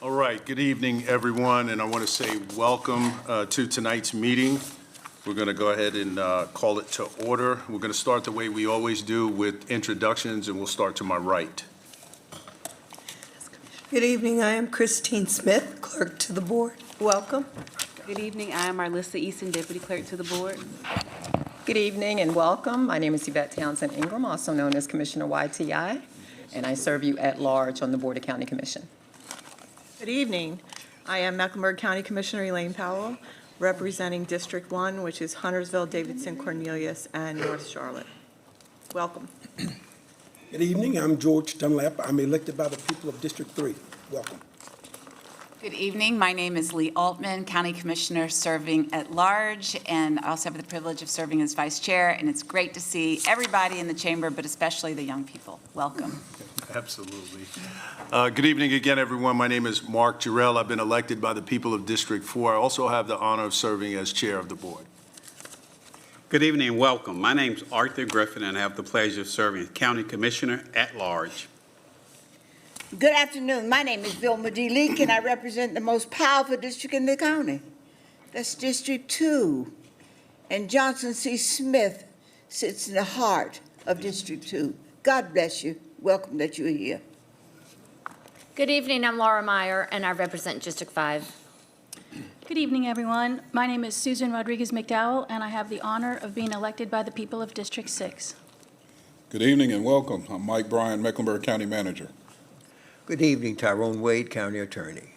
All right, good evening, everyone, and I want to say welcome to tonight's meeting. We're going to go ahead and call it to order. We're going to start the way we always do with introductions, and we'll start to my right. Good evening. I am Christine Smith, Clerk to the Board. Welcome. Good evening. I am Arlissa Easton, Deputy Clerk to the Board. Good evening and welcome. My name is Yvette Townsend Ingram, also known as Commissioner YTI, and I serve you at large on the Board of County Commission. Good evening. I am Mecklenburg County Commissioner Elaine Powell, representing District 1, which is Huntersville, Davidson, Cornelius, and North Charlotte. Welcome. Good evening. I'm George Dunlap. I'm elected by the people of District 3. Welcome. Good evening. My name is Lee Altman, County Commissioner serving at large, and I also have the privilege of serving as Vice Chair, and it's great to see everybody in the chamber, but especially the young people. Welcome. Absolutely. Good evening again, everyone. My name is Mark Jarrell. I've been elected by the people of District 4. I also have the honor of serving as Chair of the Board. Good evening and welcome. My name is Arthur Griffin, and I have the pleasure of serving as County Commissioner at large. Good afternoon. My name is Vilma D. Leak, and I represent the most powerful district in the county. That's District 2. And Johnson C. Smith sits in the heart of District 2. God bless you. Welcome that you're here. Good evening. I'm Laura Meyer, and I represent District 5. Good evening, everyone. My name is Susan Rodriguez McDowell, and I have the honor of being elected by the people of District 6. Good evening and welcome. I'm Mike Bryan, Mecklenburg County Manager. Good evening, Tyrone Wade, County Attorney.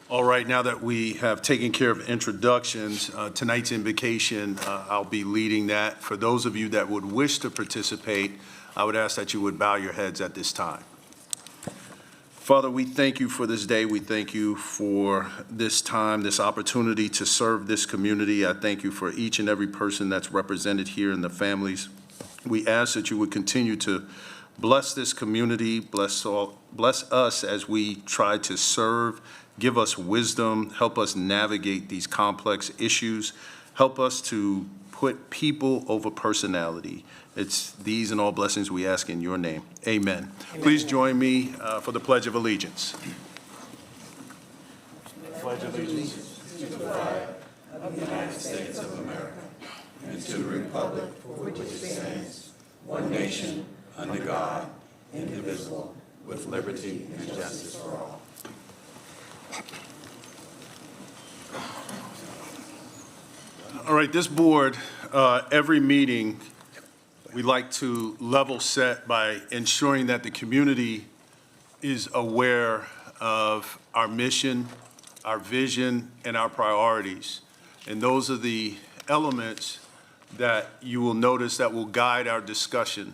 All right, now that we have taken care of introductions, tonight's invocation, I'll be leading that. For those of you that would wish to participate, I would ask that you would bow your heads at this time. Father, we thank you for this day. We thank you for this time, this opportunity to serve this community. I thank you for each and every person that's represented here and the families. We ask that you would continue to bless this community, bless us as we try to serve, give us wisdom, help us navigate these complex issues, help us to put people over personality. It's these and all blessings we ask in your name. Amen. Please join me for the Pledge of Allegiance. Pledge allegiance to the flag of the United States of America and to the republic for which it stands, one nation, under God, indivisible, with liberty and justice for all. All right, this board, every meeting, we like to level set by ensuring that the community is aware of our mission, our vision, and our priorities. And those are the elements that you will notice that will guide our discussion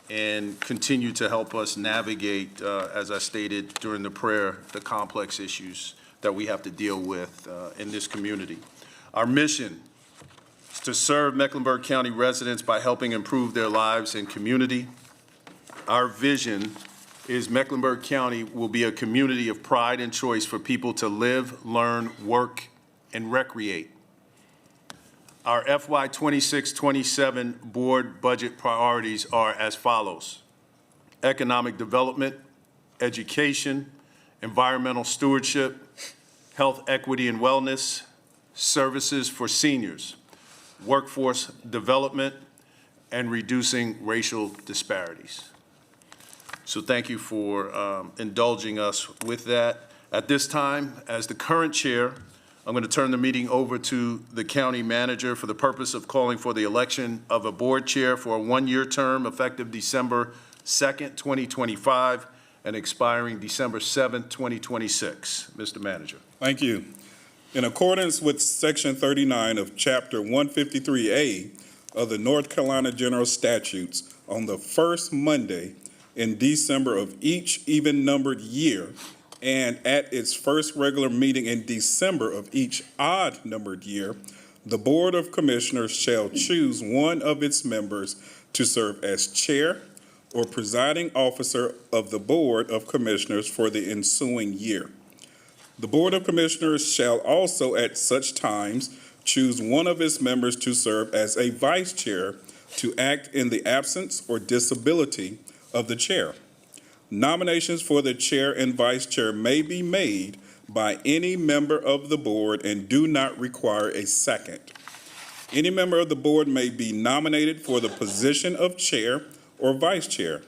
and continue to help us navigate, as I stated during the prayer, the complex issues that we have to deal with in this community. Our mission is to serve Mecklenburg County residents by helping improve their lives and community. Our vision is Mecklenburg County will be a community of pride and choice for people to live, learn, work, and recreate. Our FY 26-27 board budget priorities are as follows: economic development, education, environmental stewardship, health equity and wellness, services for seniors, workforce development, and reducing racial disparities. So thank you for indulging us with that. At this time, as the current chair, I'm going to turn the meeting over to the county manager for the purpose of calling for the election of a board chair for a one-year term effective December 2nd, 2025 and expiring December 7th, 2026. Mr. Manager. Thank you. In accordance with Section 39 of Chapter 153A of the North Carolina General Statutes, on the first Monday in December of each even-numbered year, and at its first regular meeting in December of each odd-numbered year, the Board of Commissioners shall choose one of its members to serve as chair or presiding officer of the Board of Commissioners for the ensuing year. The Board of Commissioners shall also at such times choose one of its members to serve as a vice chair to act in the absence or disability of the chair. Nominations for the chair and vice chair may be made by any member of the board and do not require a second. Any member of the board may be nominated for the position of chair or vice chair.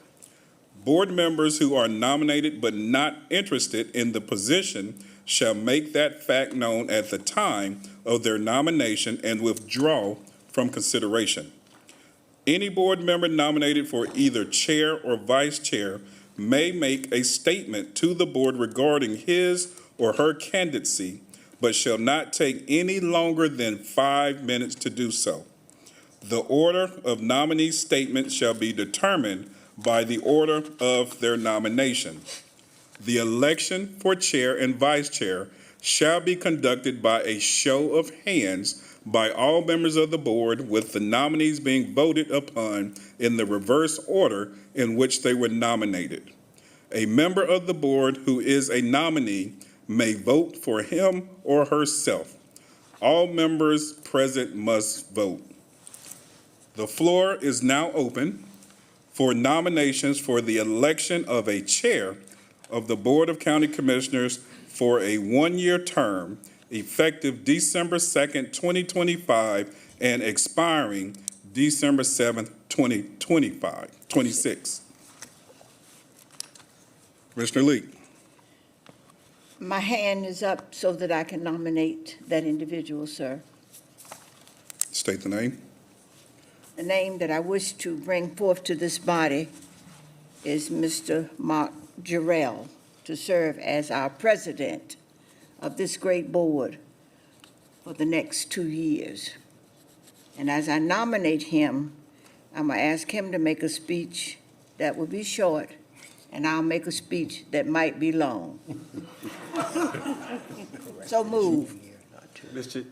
Board members who are nominated but not interested in the position shall make that fact known at the time of their nomination and withdraw from consideration. Any board member nominated for either chair or vice chair may make a statement to the board regarding his or her candidacy, but shall not take any longer than 5 minutes to do so. The order of nominee statements shall be determined by the order of their nomination. The election for chair and vice chair shall be conducted by a show of hands by all members of the board, with the nominees being voted upon in the reverse order in which they were nominated. A member of the board who is a nominee may vote for him or herself. All members present must vote. The floor is now open for nominations for the election of a chair of the Board of County Commissioners for a one-year term effective December 2nd, 2025 and expiring December 7th, 2026. Commissioner Lee. My hand is up so that I can nominate that individual, sir. State the name. The name that I wish to bring forth to this body is Mr. Mark Jarrell to serve as our president of this great board for the next 2 years. And as I nominate him, I'm going to ask him to make a speech that will be short, and I'll make a speech that might be long. So move. Mr.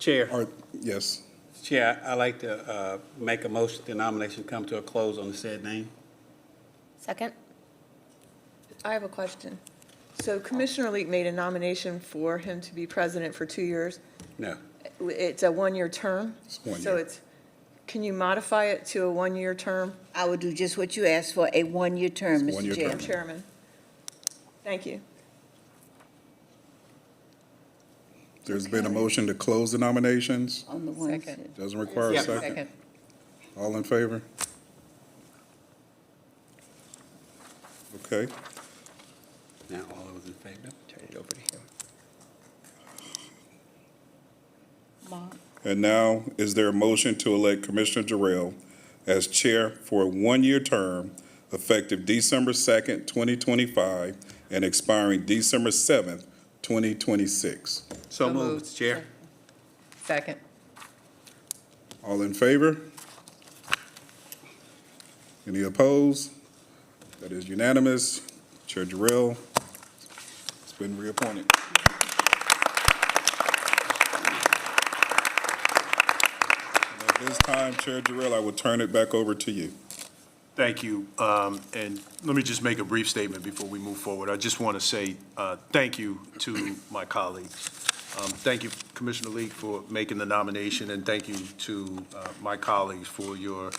Chair. Yes. Chair, I'd like to make a motion the nomination come to a close on the said name. Second? I have a question. So Commissioner Leek made a nomination for him to be president for 2 years. No. It's a one-year term? It's 1 So year. can you modify it to a one-year term? I will do just what you asked for, a one-year term, It's a Mr. one-year Chair. term. Chairman. Thank you. There's been a motion to close the nominations. On the one. Second. Doesn't require a second. Second. All in favor? Okay. Now, all those in favor? Turn it over to him. Mark. And now, is there a motion to elect Commissioner Jarrell as chair for a one-year term effective December 2nd, 2025 and expiring December 7th, 2026? So moved, Mr. Chair. Second. All in favor? Any opposed? That is unanimous. Chair Jarrell has been reappointed. And at this time, Chair Jarrell, I will turn it back over to you. Thank you. And let me just make a brief statement before we move forward. I just want to say thank you to my colleagues. Thank you, Commissioner Leek, for making the nomination, and thank you to my colleagues for your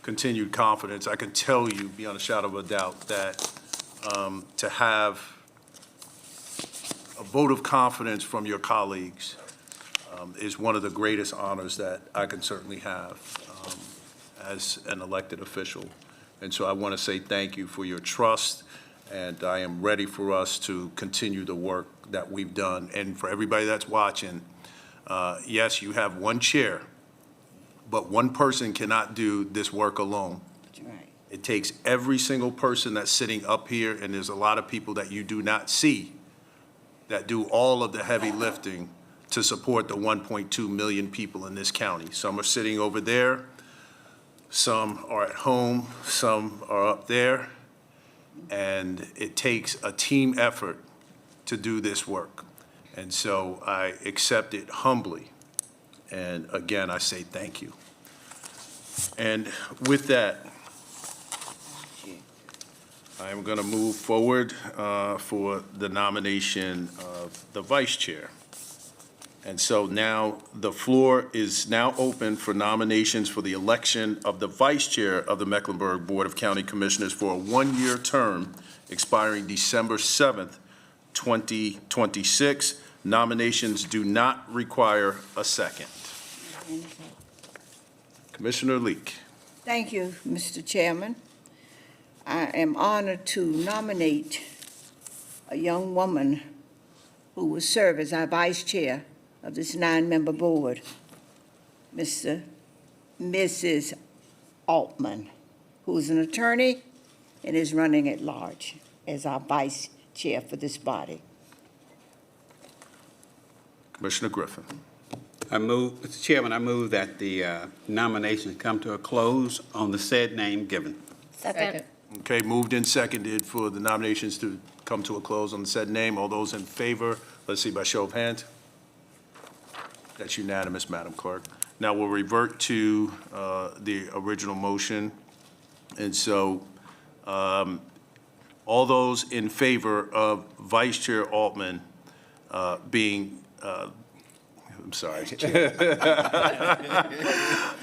continued confidence. I can tell you, beyond a shadow of a doubt, that to have a vote of confidence from your colleagues is one of the greatest honors that I can certainly have as an elected official. And so I want to say thank you for your trust, and I am ready for us to continue the work that we've done. And for everybody that's watching, yes, you have one chair, but one person cannot do this work alone. That's right. It takes every single person that's sitting up here, and there's a lot of people that you do not see that do all of the heavy lifting to support the 1.2 million people in this county. Some are sitting over there, some are at home, some are up there, and it takes a team effort to do this work. And so I accept it humbly. And again, I say thank you. And with that, I am going to move forward for the nomination of the vice chair. And so now the floor is now open for nominations for the election of the Vice Chair of the Mecklenburg Board of County Commissioners for a one-year term expiring December 7th, 2026. Nominations do not require a second. Commissioner Leek. Thank you, Mr. Chairman. I am honored to nominate a young woman who will serve as our vice chair of this 9-member board, Mrs. Altman, who is an attorney and is running at large as our vice chair for this body. Commissioner Griffin. Mr. Chairman, I move that the nominations come to a close on the said name given. Second. Okay, moved and seconded for the nominations to come to a close on the said name. All those in favor, let's see by show of hands. That's unanimous, Madam Clerk. Now we'll revert to the original motion. And so all those in favor of Vice Chair Altman being, I'm sorry.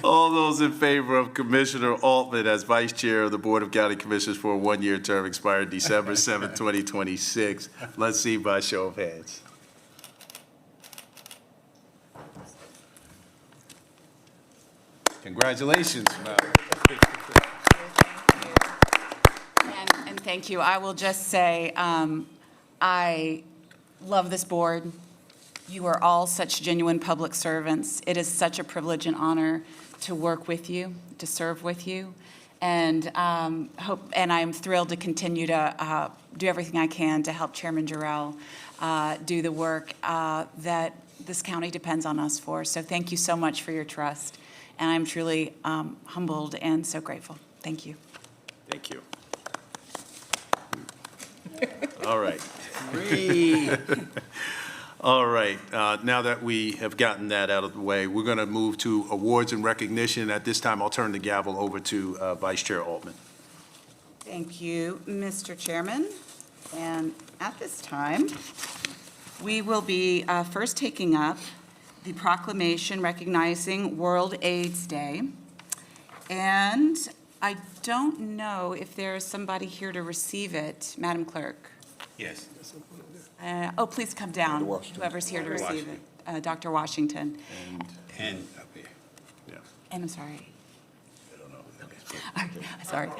All those in favor of Commissioner Altman as Vice Chair of the Board of County Commissioners for a one-year term expired December 7th, 2026. Let's see by show of hands. Congratulations, Madam. And thank you. I will just say, I love this board. You are all such genuine public servants. It is such a privilege and honor to work with you, to serve with you, and I am thrilled to continue to do everything I can to help Chairman Jarrell do the work that this county depends on us for. So thank you so much for your trust, and I'm truly humbled and so grateful. Thank you. Thank you. All right. All right, now that we have gotten that out of the way, we're going to move to awards and recognition. At this time, I'll turn the gavel over to Vice Chair Altman. Thank you, Mr. Chairman. And at this time, we will be first taking up the proclamation recognizing World AIDS Day. And I don't know if there's somebody here to receive it, Madam Clerk. Yes. Please come down, whoever's here to receive it. Dr. Washington. And up here. Yeah. And I'm sorry. I don't know. Okay, sorry.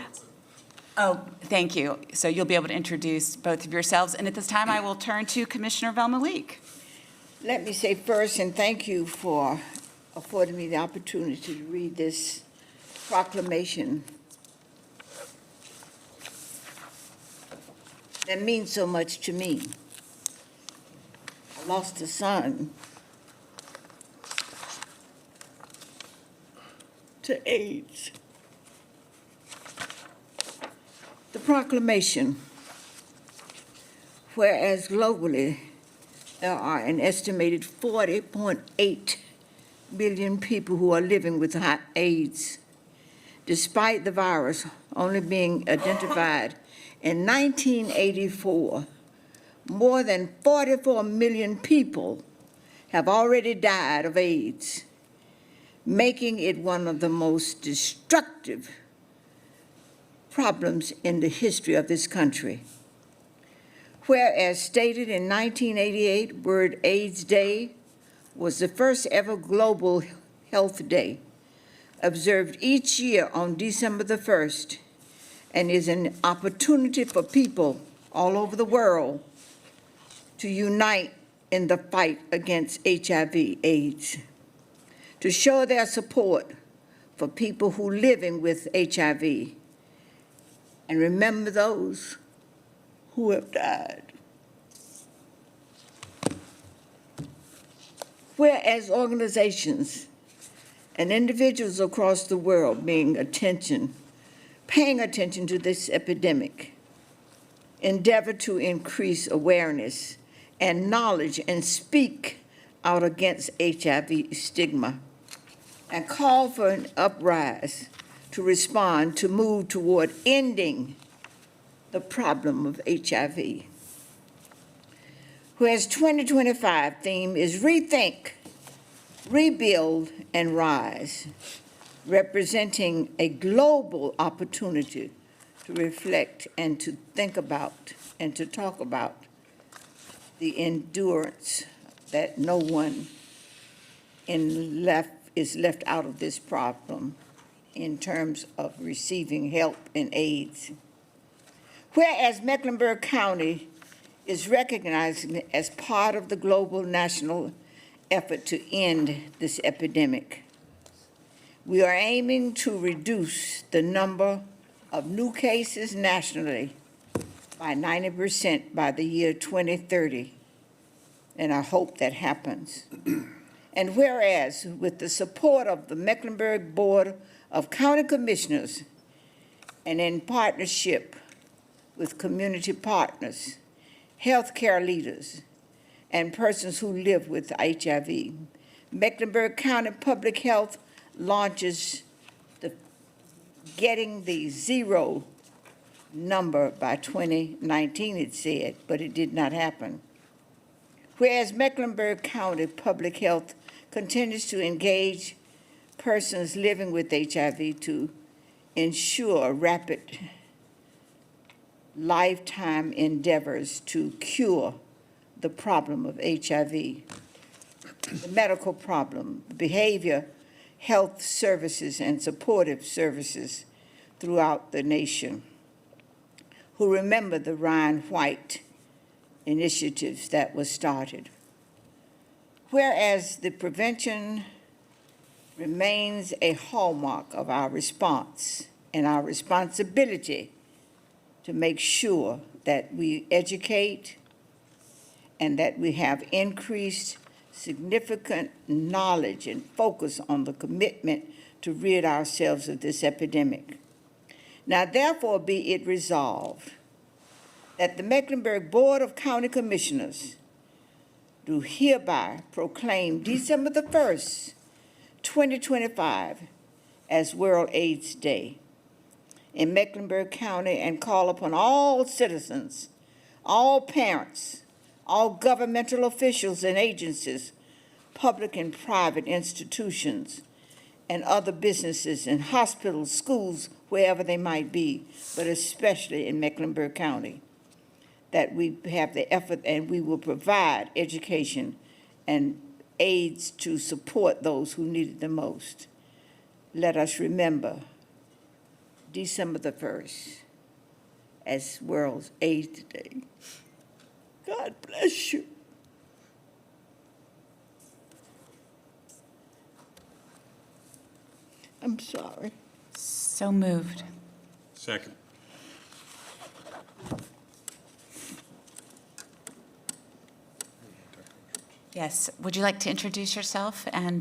Oh, thank you. So you'll be able to introduce both of yourselves. And at this time, I will turn to Commissioner Velma Leek. Let me say first, and thank you for affording me the opportunity to read this proclamation that means so much to me. I lost a son to AIDS. The proclamation, whereas globally there are an estimated 40.8 billion people who are living with AIDS, despite the virus only being identified in 1984, more than 44 million people have already died of AIDS, making it one of the most destructive problems in the history of this country. Whereas stated in 1988, World AIDS Day was the first ever global health day, observed each year on December the 1st, and is an opportunity for people all over the world to unite in the fight against HIV/AIDS, to show their support for people who are living with HIV, and remember those who have died. Whereas organizations and individuals across the world paying attention to this epidemic, endeavor to increase awareness and knowledge and speak out against HIV stigma, and call for an uprise to respond, to move toward ending the problem of HIV. Whereas 2025 theme is Rethink, Rebuild, and Rise, representing a global opportunity to reflect and to think about and to talk about the endurance that no one is left out of this problem in terms of receiving help and aids. Whereas Mecklenburg County is recognized as part of the global national effort to end this epidemic. We are aiming to reduce the number of new cases nationally by 90% by the year 2030, and I hope that happens. And whereas, with the support of the Mecklenburg Board of County Commissioners and in partnership with community partners, healthcare leaders, and persons who live with HIV, Mecklenburg County Public Health launches the getting the zero number by 2019, it said, but it did not happen. Whereas Mecklenburg County Public Health continues to engage persons living with HIV to ensure rapid lifetime endeavors to cure the problem of HIV, the medical problem, behavior, health services, and supportive services throughout the nation, who remember the Ryan White initiatives that were started. Whereas the prevention remains a hallmark of our response and our responsibility to make sure that we educate and that we have increased significant knowledge and focus on the commitment to rid ourselves of this epidemic. Now, therefore, be it resolved that the Mecklenburg Board of County Commissioners do hereby proclaim December the 1st, 2025 as World AIDS Day in Mecklenburg County and call upon all citizens, all parents, all governmental officials and agencies, public and private institutions, and other businesses and hospitals, schools, wherever they might be, but especially in Mecklenburg County, that we have the effort and we will provide education and aids to support those who need it the most. Let us remember December the 1st as World AIDS Day. God bless you. I'm sorry. So moved. Second. Yes, would you like to introduce yourself? And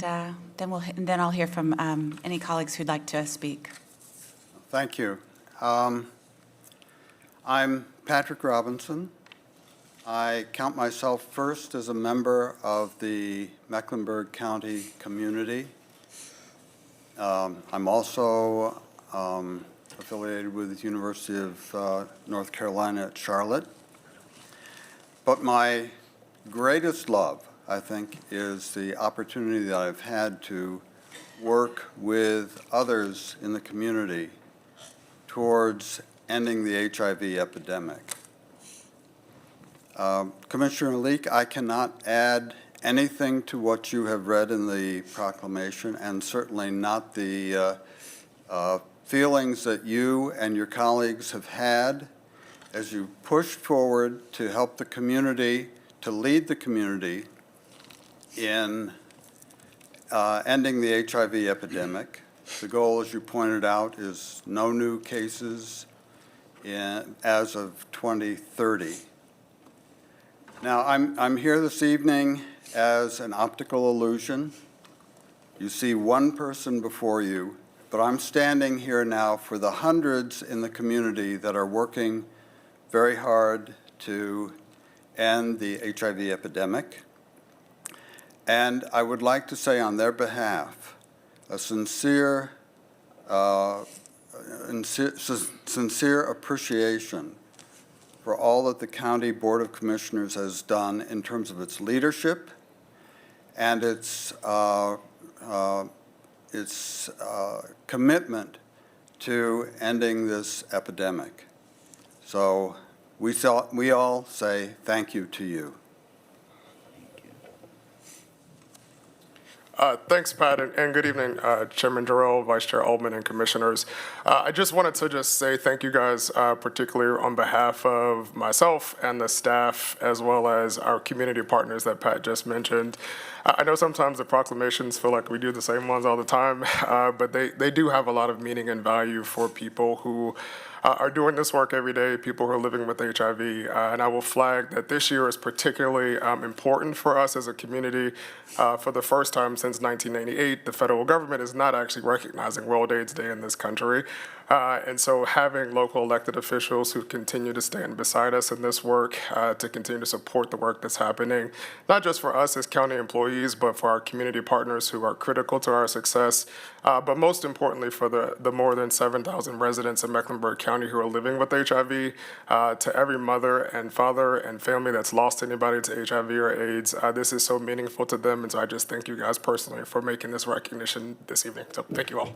then I'll hear from any colleagues who'd like to speak. Thank you. I'm Patrick Robinson. I count myself first as a member of the Mecklenburg County community. I'm also affiliated with the University of North Carolina at Charlotte. But my greatest love, I think, is the opportunity that I've had to work with others in the community towards ending the HIV epidemic. Commissioner Leek, I cannot add anything to what you have read in the proclamation, and certainly not the feelings that you and your colleagues have had as you pushed forward to help the community, to lead the community in ending the HIV epidemic. The goal, as you pointed out, is no new cases as of 2030. Now, I'm here this evening as an optical illusion. You see one person before you, but I'm standing here now for the hundreds in the community that are working very hard to end the HIV epidemic. And I would like to say on their behalf a sincere appreciation for all that the County Board of Commissioners has done in terms of its leadership and its commitment to ending this epidemic. So we all say thank you to you. Thanks, Pat, and good evening, Chairman Jarrell, Vice Chair Altman, and Commissioners. I just wanted to say thank you guys, particularly on behalf of myself and the staff, as well as our community partners that Pat just mentioned. I know sometimes the proclamations feel like we do the same ones all the time, but they do have a lot of meaning and value for people who are doing this work every day, people who are living with HIV. And I will flag that this year is particularly important for us as a community. For the first time since 1998, the federal government is not actually recognizing World AIDS Day in this country. And so having local elected officials who continue to stand beside us in this work, to continue to support the work that's happening, not just for us as county employees, but for our community partners who are critical to our success, but most importantly for the more than 7,000 residents in Mecklenburg County who are living with HIV, to every mother and father and family that's lost anybody to HIV or AIDS. This is so meaningful to them, and so I just thank you guys personally for making this recognition this evening. So thank you all.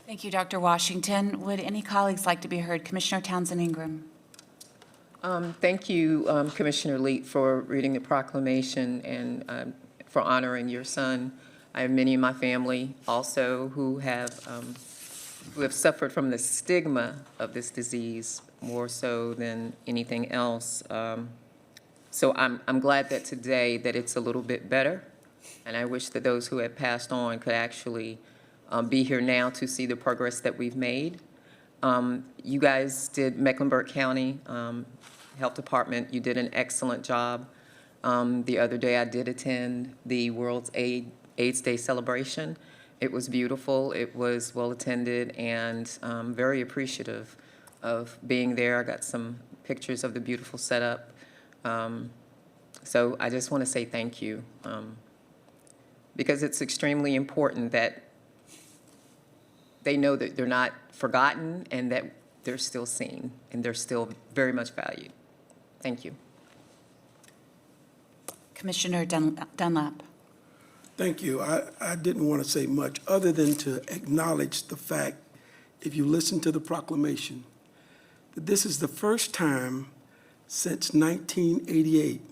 Thank you, Dr. Washington. Would any colleagues like to be heard? Commissioner Townsend Ingram. Thank you, Commissioner Leet, for reading the proclamation and for honoring your son. I have many in my family also who have suffered from the stigma of this disease more so than anything else. So I'm glad that today that it's a little bit better, and I wish that those who have passed on could actually be here now to see the progress that we've made. You guys did, Mecklenburg County Health Department, you did an excellent job. The other day I did attend the World's AIDS Day celebration. It was beautiful, it was well attended, and very appreciative of being there. I got some pictures of the beautiful setup. So I just want to say thank you, because it's extremely important that they know that they're not forgotten and that they're still seen and they're still very much valued. Thank you. Commissioner Dunlap. Thank you. I didn't want to say much other than to acknowledge the fact, if you listen to the proclamation, that this is the first time since 1988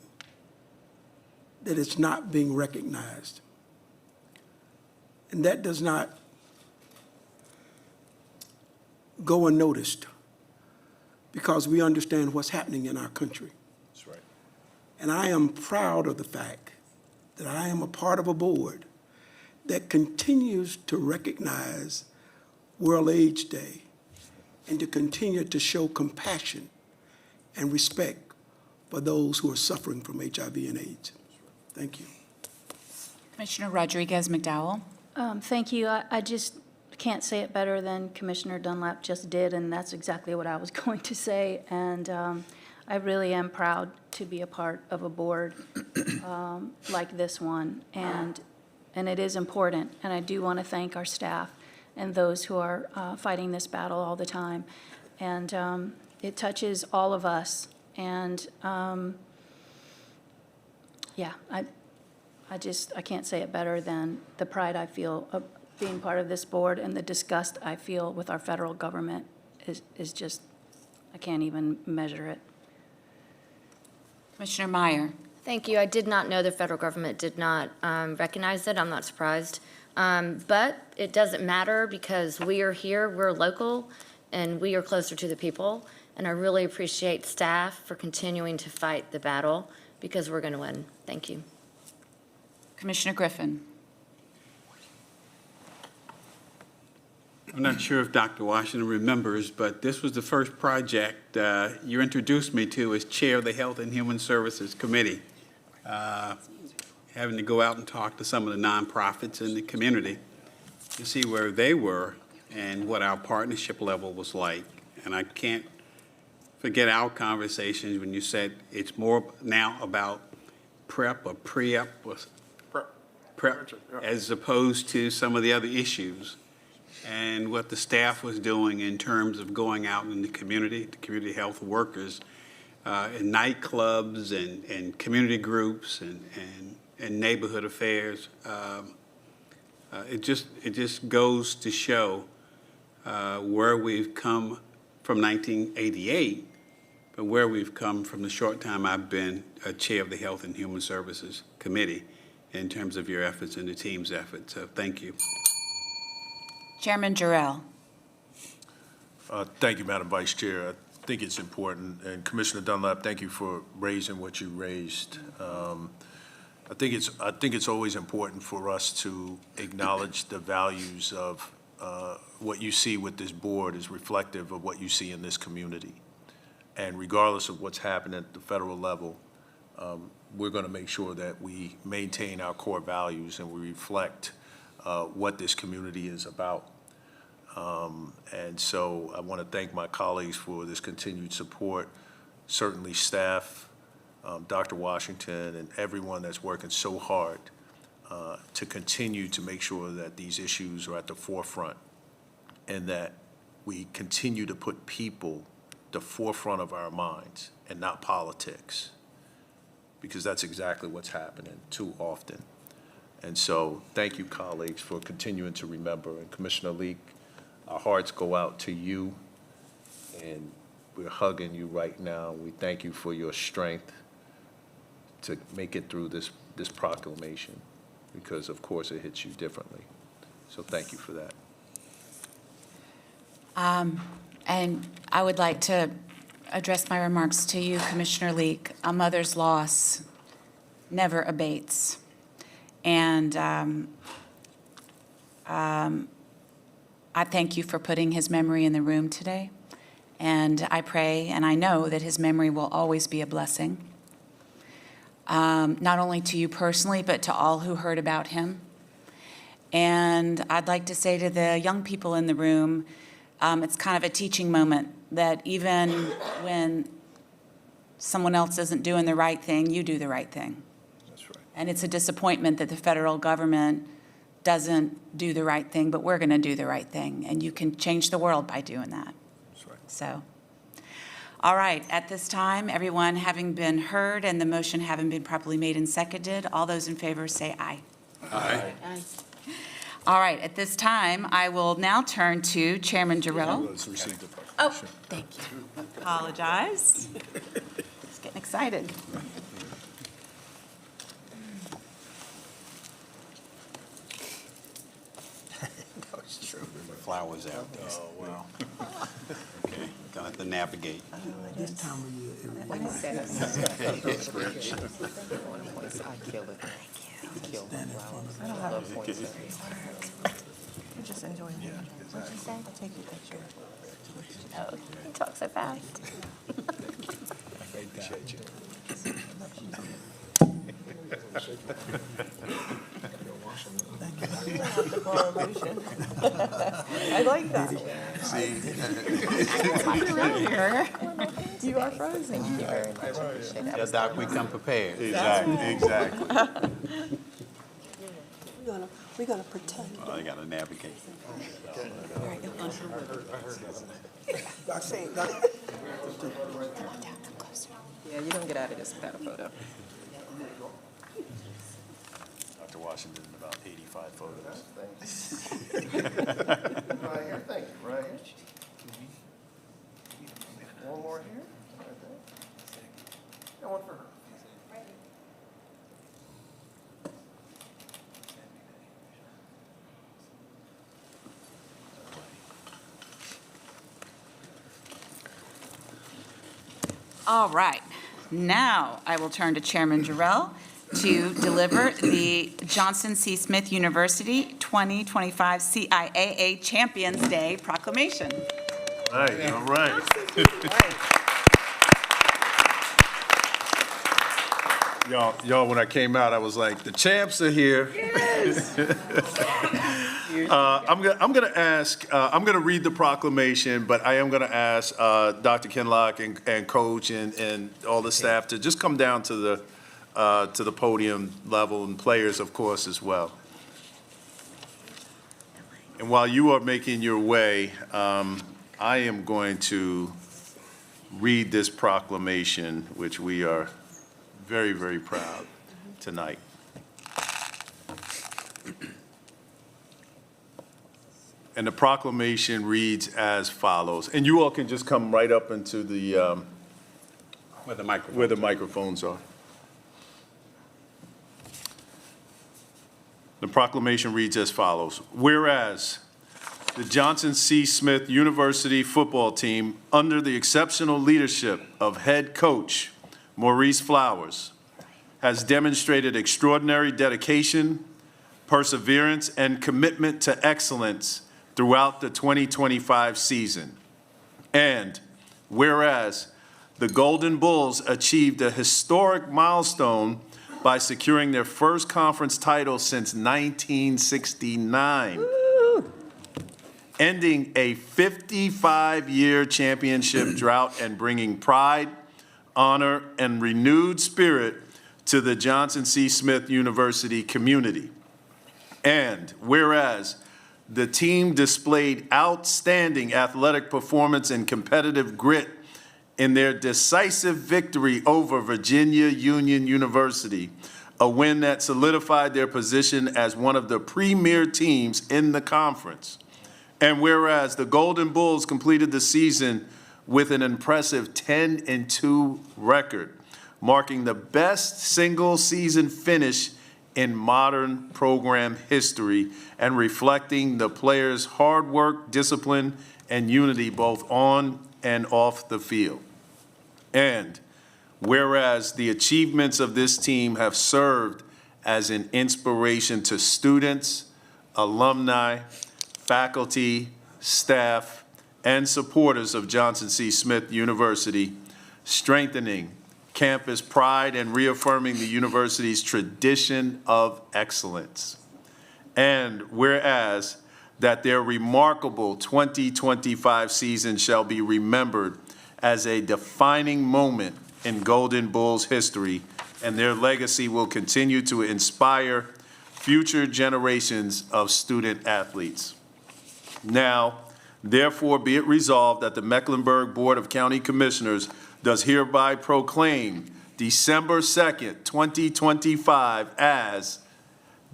that it's not being recognized. And that does not go unnoticed because we understand what's happening in our country. That's right. And I am proud of the fact that I am a part of a board that continues to recognize World AIDS Day and to continue to show compassion and respect for those who are suffering from HIV and AIDS. Thank you. Commissioner Rodriguez McDowell. Thank you. I just can't say it better than Commissioner Dunlap just did, and that's exactly what I was going to say. And I really am proud to be a part of a board like this one, and it is important. And I do want to thank our staff and those who are fighting this battle all the time. And it touches all of us. And yeah, I can't say it better than the pride I feel of being part of this board, and the disgust I feel with our federal government is just, I can't even measure it. Commissioner Meyer. Thank you. I did not know the federal government did not recognize it. I'm not surprised. But it doesn't matter because we are here, we're local, and we are closer to the people. And I really appreciate staff for continuing to fight the battle because we're going to win. Thank you. Commissioner Griffin. I'm not sure if Dr. Washington remembers, but this was the first project you introduced me to as chair of the Health and Human Services Committee, having to go out and talk to some of the nonprofits in the community to see where they were and what our partnership level was like. And I can't forget our conversations when you said it's more now about prep or pre-op or prep Yeah. as opposed to some of the other issues. and what the staff was doing in terms of going out in the community health workers, in nightclubs and community groups and neighborhood affairs. It just goes to show where we've come from 1988, but where we've come from the short time I've been chair of the Health and Human Services Committee in terms of your efforts and the team's efforts. So thank you. Chairman Jarrell. Thank you, Madam Vice Chair. I think it's important, and Commissioner Dunlap, thank you for raising what you raised. I think it's always important for us to acknowledge the values of what you see with this board is reflective of what you see in this community. And regardless of what's happening at the federal level, we're going to make sure that we maintain our core values and we reflect what this community is about. And so I want to thank my colleagues for this continued support, certainly staff, Dr. Washington, and everyone that's working so hard to continue to make sure that these issues are at the forefront and that we continue to put people the forefront of our minds and not politics, because that's exactly what's happening too often. And so thank you, colleagues, for continuing to remember. And Commissioner Leek, our hearts go out to you, and we're hugging you right now. We thank you for your strength to make it through this proclamation, because of course it hits you differently. So thank you for that. And I would like to address my remarks to you, Commissioner Leek. A mother's loss never abates. And I thank you for putting his memory in the room today. And I pray and I know that his memory will always be a blessing, not only to you personally, but to all who heard about him. And I'd like to say to the young people in the room, it's kind of a teaching moment that even when someone else isn't doing the right thing, you do the right thing. That's right. And it's a disappointment that the federal government doesn't do the right thing, but we're going to do the right thing. And you can change the world by doing that. That's right. So, all right, at this time, everyone having been heard and the motion having been properly made and seconded, all those in favor say aye. Aye. Aye. All right, at this time, I will now turn to Chairman Jarrell. Let's receive the Oh, proclamation. thank you. Apologize. Just getting excited. Flowers out there. Oh, wow. Okay, gonna have to navigate. This time of year, When it says, I kill it. Kill the flowers. I love poinsettias. You're just enjoying it. What'd you say? I'll take your picture. Oh, you talk so fast. Appreciate you. I like that. You are frozen. Thank you very much. I appreciate that. Yeah, Doc, we come prepared. Exactly. We're gonna pretend. Oh, they gotta navigate. Yeah, you don't get out of this without a photo. Dr. Washington, about 85 photos. Right here, thank you, right here. One more here, right there. And one for her. All right. Now I will turn to Chairman Jarrell to deliver the Johnson C. Smith University 2025 CIAA Champions Day proclamation. All right, all right. Y'all, when I came out, I was like, the champs are here. Yes. I'm gonna read the proclamation, but I am gonna ask Dr. Kinlock and Coach and all the staff to just come down to the podium level, and players, of course, as well. And while you are making your way, I am going to read this proclamation, which we are very, very proud tonight. And the proclamation reads as follows. And you all can just come right up into the, Where the microphone. where the microphones are. The proclamation reads as follows. Whereas the Johnson C. Smith University football team, under the exceptional leadership of head coach Maurice Flowers, has demonstrated extraordinary dedication, perseverance, and commitment to excellence throughout the 2025 season. And whereas the Golden Bulls achieved a historic milestone by securing their first conference title since 1969, ending a 55-year championship drought and bringing pride, honor, and renewed spirit to the Johnson C. Smith University community. And whereas the team displayed outstanding athletic performance and competitive grit in their decisive victory over Virginia Union University, a win that solidified their position as one of the premier teams in the conference. And whereas the Golden Bulls completed the season with an impressive 10-2 record, marking the best single-season finish in modern program history and reflecting the players' hard work, discipline, and unity both on and off the field. And whereas the achievements of this team have served as an inspiration to students, alumni, faculty, staff, and supporters of Johnson C. Smith University, strengthening campus pride and reaffirming the university's tradition of excellence. And whereas that their remarkable 2025 season shall be remembered as a defining moment in Golden Bulls history, and their legacy will continue to inspire future generations of student athletes. Now, therefore, be it resolved that the Mecklenburg Board of County Commissioners does hereby proclaim December 2nd, 2025 as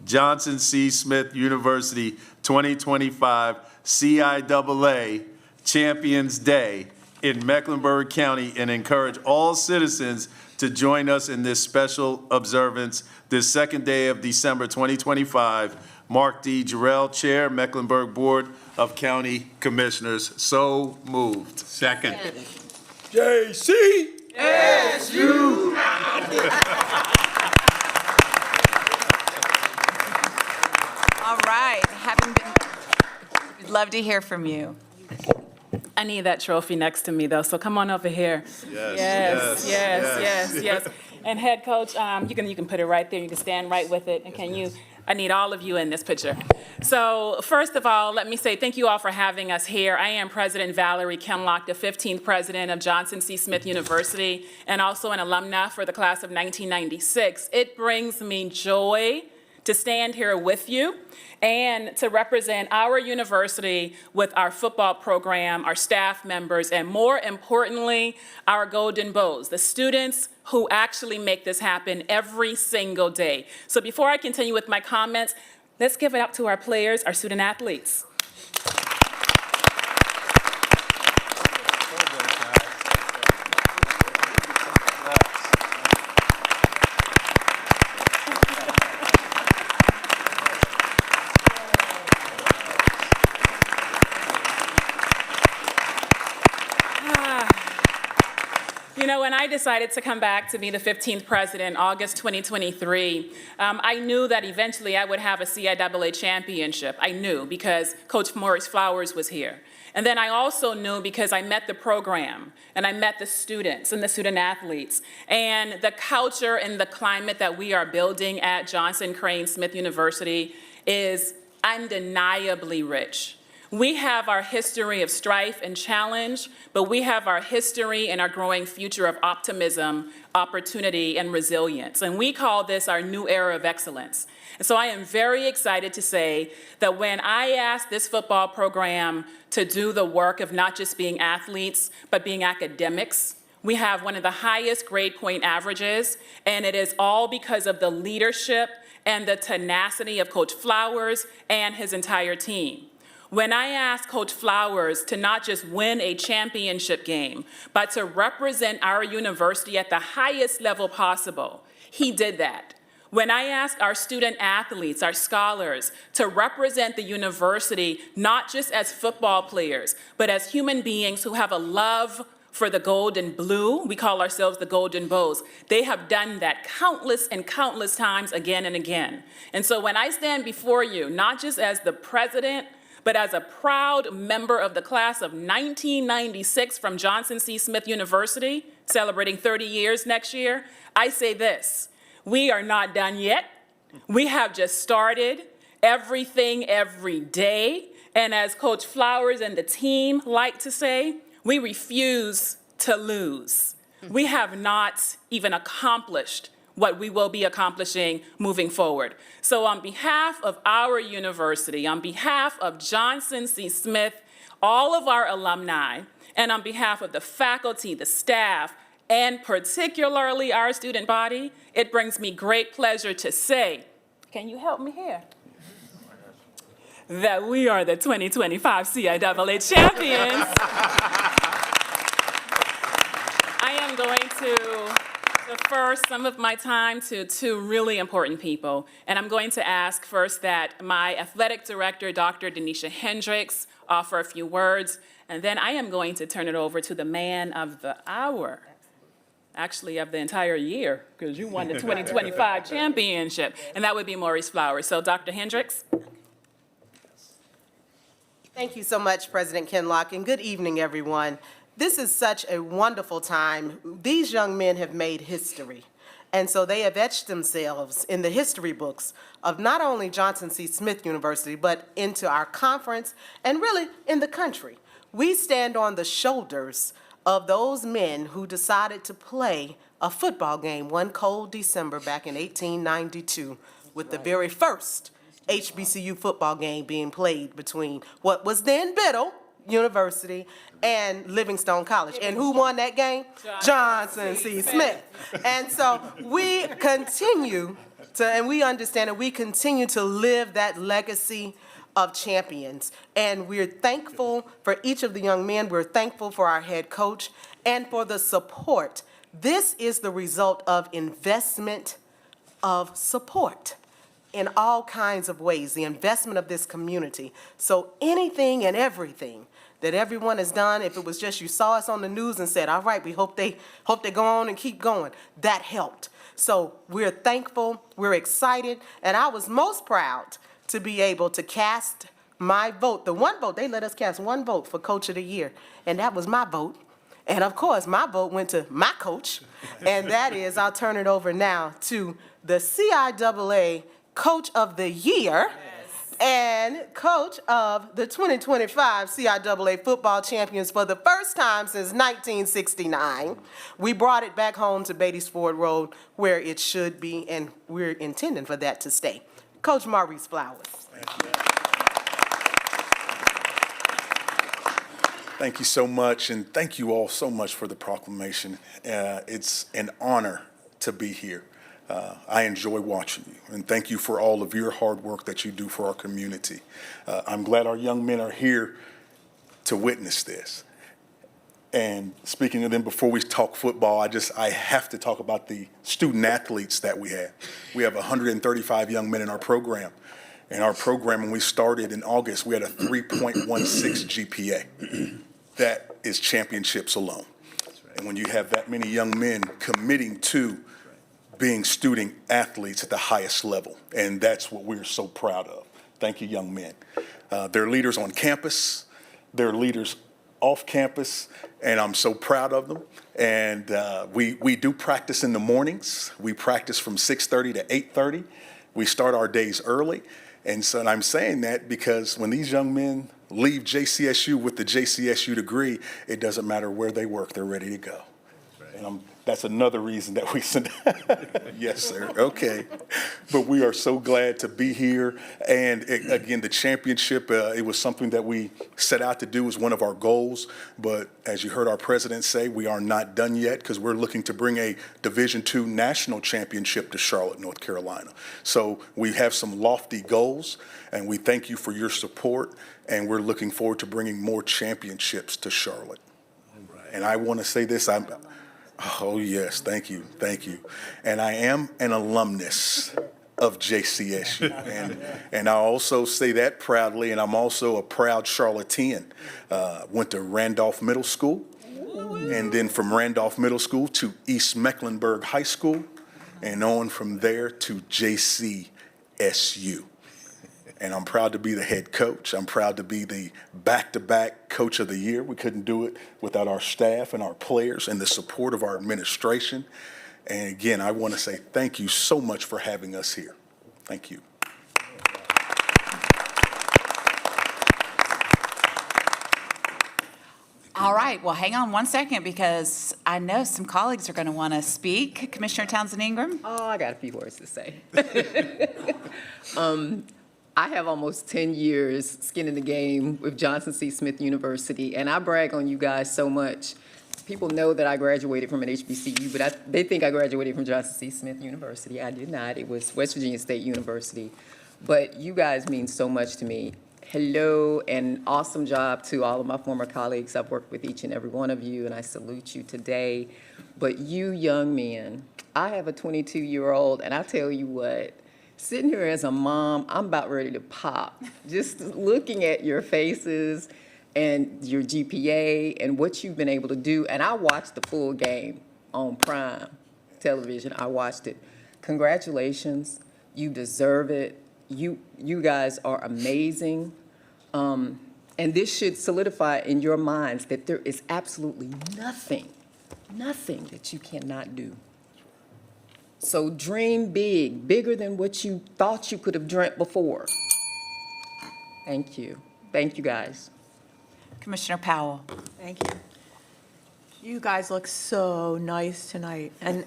Johnson C. Smith University 2025 CIAA Champions Day in Mecklenburg County, and encourage all citizens to join us in this special observance this second day of December 2025. Mark D. Jarrell, Chair, Mecklenburg Board of County Commissioners. So moved. Second. JC. SU. All right, we'd love to hear from you. I need that trophy next to me, though, so come on over here. Yes. And head coach, you can put it right there. You can stand right with it. And I need all of you in this picture. So first of all, let me say thank you all for having us here. I am President Valerie Kenlock, the 15th president of Johnson C. Smith University, and also an alumna for the class of 1996. It brings me joy to stand here with you and to represent our university with our football program, our staff members, and more importantly, our Golden Bulls, the students who actually make this happen every single day. So before I continue with my comments, let's give it up to our players, our student athletes. You know, when I decided to come back to be the 15th president, August 2023, I knew that eventually I would have a CIAA championship. I knew because Coach Maurice Flowers was here. And then I also knew because I met the program and I met the students and the student athletes and the culture and the climate that we are building at Johnson Crane Smith University is undeniably rich. We have our history of strife and challenge, but we have our history and our growing future of optimism, opportunity, and resilience. And we call this our new era of excellence. And so I am very excited to say that when I asked this football program to do the work of not just being athletes, but being academics, we have one of the highest grade point averages, and it is all because of the leadership and the tenacity of Coach Flowers and his entire team. When I asked Coach Flowers to not just win a championship game, but to represent our university at the highest level possible, he did that. When I asked our student athletes, our scholars, to represent the university not just as football players, but as human beings who have a love for the gold and blue, we call ourselves the Golden Bows. They have done that countless and countless times again and again. And so when I stand before you, not just as the president, but as a proud member of the class of 1996 from Johnson C. Smith University, celebrating 30 years next year, I say this: we are not done yet. We have just started. Everything, every day. And as Coach Flowers and the team like to say, we refuse to lose. We have not even accomplished what we will be accomplishing moving forward. So on behalf of our university, on behalf of Johnson C. Smith, all of our alumni, and on behalf of the faculty, the staff, and particularly our student body, it brings me great pleasure to say, can you help me here? That we are the 2025 CIAA champions. I am going to defer some of my time to two really important people. And I'm going to ask first that my athletic director, Dr. Denisha Hendricks, offer a few words. And then I am going to turn it over to the man of the hour, actually of the entire year, because you won the 2025 championship. And that would be Maurice Flowers. So Dr. Hendricks. Thank you so much, President Kinlock, and good evening, everyone. This is such a wonderful time. These young men have made history, and so they have etched themselves in the history books of not only Johnson C. Smith University, but into our conference and really in the country. We stand on the shoulders of those men who decided to play a football game one cold December back in 1892 with the very first HBCU football game being played between what was then Biddle University and Livingstone College. And who won that game? Johnson C. Smith. And so we continue to, and we understand that we continue to live that legacy of champions. And we're thankful for each of the young men. We're thankful for our head coach and for the support. This is the result of investment of support in all kinds of ways, the investment of this community. So anything and everything that everyone has done, if it was just you saw us on the news and said, all right, we hope they go on and keep going, that helped. So we're thankful, we're excited, and I was most proud to be able to cast my vote, the one vote, they let us cast one vote for Coach of the Year, and that was my vote. And of course, my vote went to my coach, and that is, I'll turn it over now to the CIAA Coach of the Year and Coach of the 2025 CIAA football champions for the first time since 1969. We brought it back home to Beatties Ford Road where it should be, and we're intending for that to stay. Coach Maurice Flowers. Thank you so much, and thank you all so much for the proclamation. It's an honor to be here. I enjoy watching you, and thank you for all of your hard work that you do for our community. I'm glad our young men are here to witness this. And speaking of them, before we talk football, I have to talk about the student athletes that we have. We have 135 young men in our program. In our program, when we started in August, we had a 3.16 GPA. That is championships alone. And when you have that many young men committing to being student athletes at the highest level, and that's what we're so proud of. Thank you, young men. They're leaders on campus, they're leaders off campus, and I'm so proud of them. And we do practice in the mornings. We practice from 6:30 to 8:30. We start our days early. And so I'm saying that because when these young men leave JCSU with the JCSU degree, it doesn't matter where they work, they're ready to go. And that's another reason that we send. Yes, sir. Okay. But we are so glad to be here. And again, the championship, it was something that we set out to do as one of our goals. But as you heard our president say, we are not done yet because we're looking to bring a Division II national championship to Charlotte, North Carolina. So we have some lofty goals, and we thank you for your support. And we're looking forward to bringing more championships to Charlotte. And I want to say this, oh, yes, thank you, thank you. And I am an alumnus of JCSU. And I also say that proudly, and I'm also a proud Charlottean. Went to Randolph Middle School, and then from Randolph Middle School to East Mecklenburg High School, and on from there to JCSU. And I'm proud to be the head coach. I'm proud to be the back-to-back coach of the year. We couldn't do it without our staff and our players and the support of our administration. And again, I want to say thank you so much for having us here. Thank you. All right, well, hang on one second because I know some colleagues are going to want to speak. Commissioner Townsend Ingram? Oh, I got a few words to say. I have almost 10 years skin in the game with Johnson C. Smith University, and I brag on you guys so much. People know that I graduated from an HBCU, but they think I graduated from Johnson C. Smith University. I did not. It was West Virginia State University. But you guys mean so much to me. Hello, and awesome job to all of my former colleagues. I've worked with each and every one of you, and I salute you today. But you young men, I have a 22-year-old, and I tell you what, sitting here as a mom, I'm about ready to pop. Just looking at your faces and your GPA and what you've been able to do. And I watched the full game on Prime Television. I watched it. Congratulations. You deserve it. You guys are amazing. And this should solidify in your minds that there is absolutely nothing that you cannot do. So dream big, bigger than what you thought you could have dreamt before. Thank you. Thank you, guys. Commissioner Powell. Thank you. You guys look so nice tonight and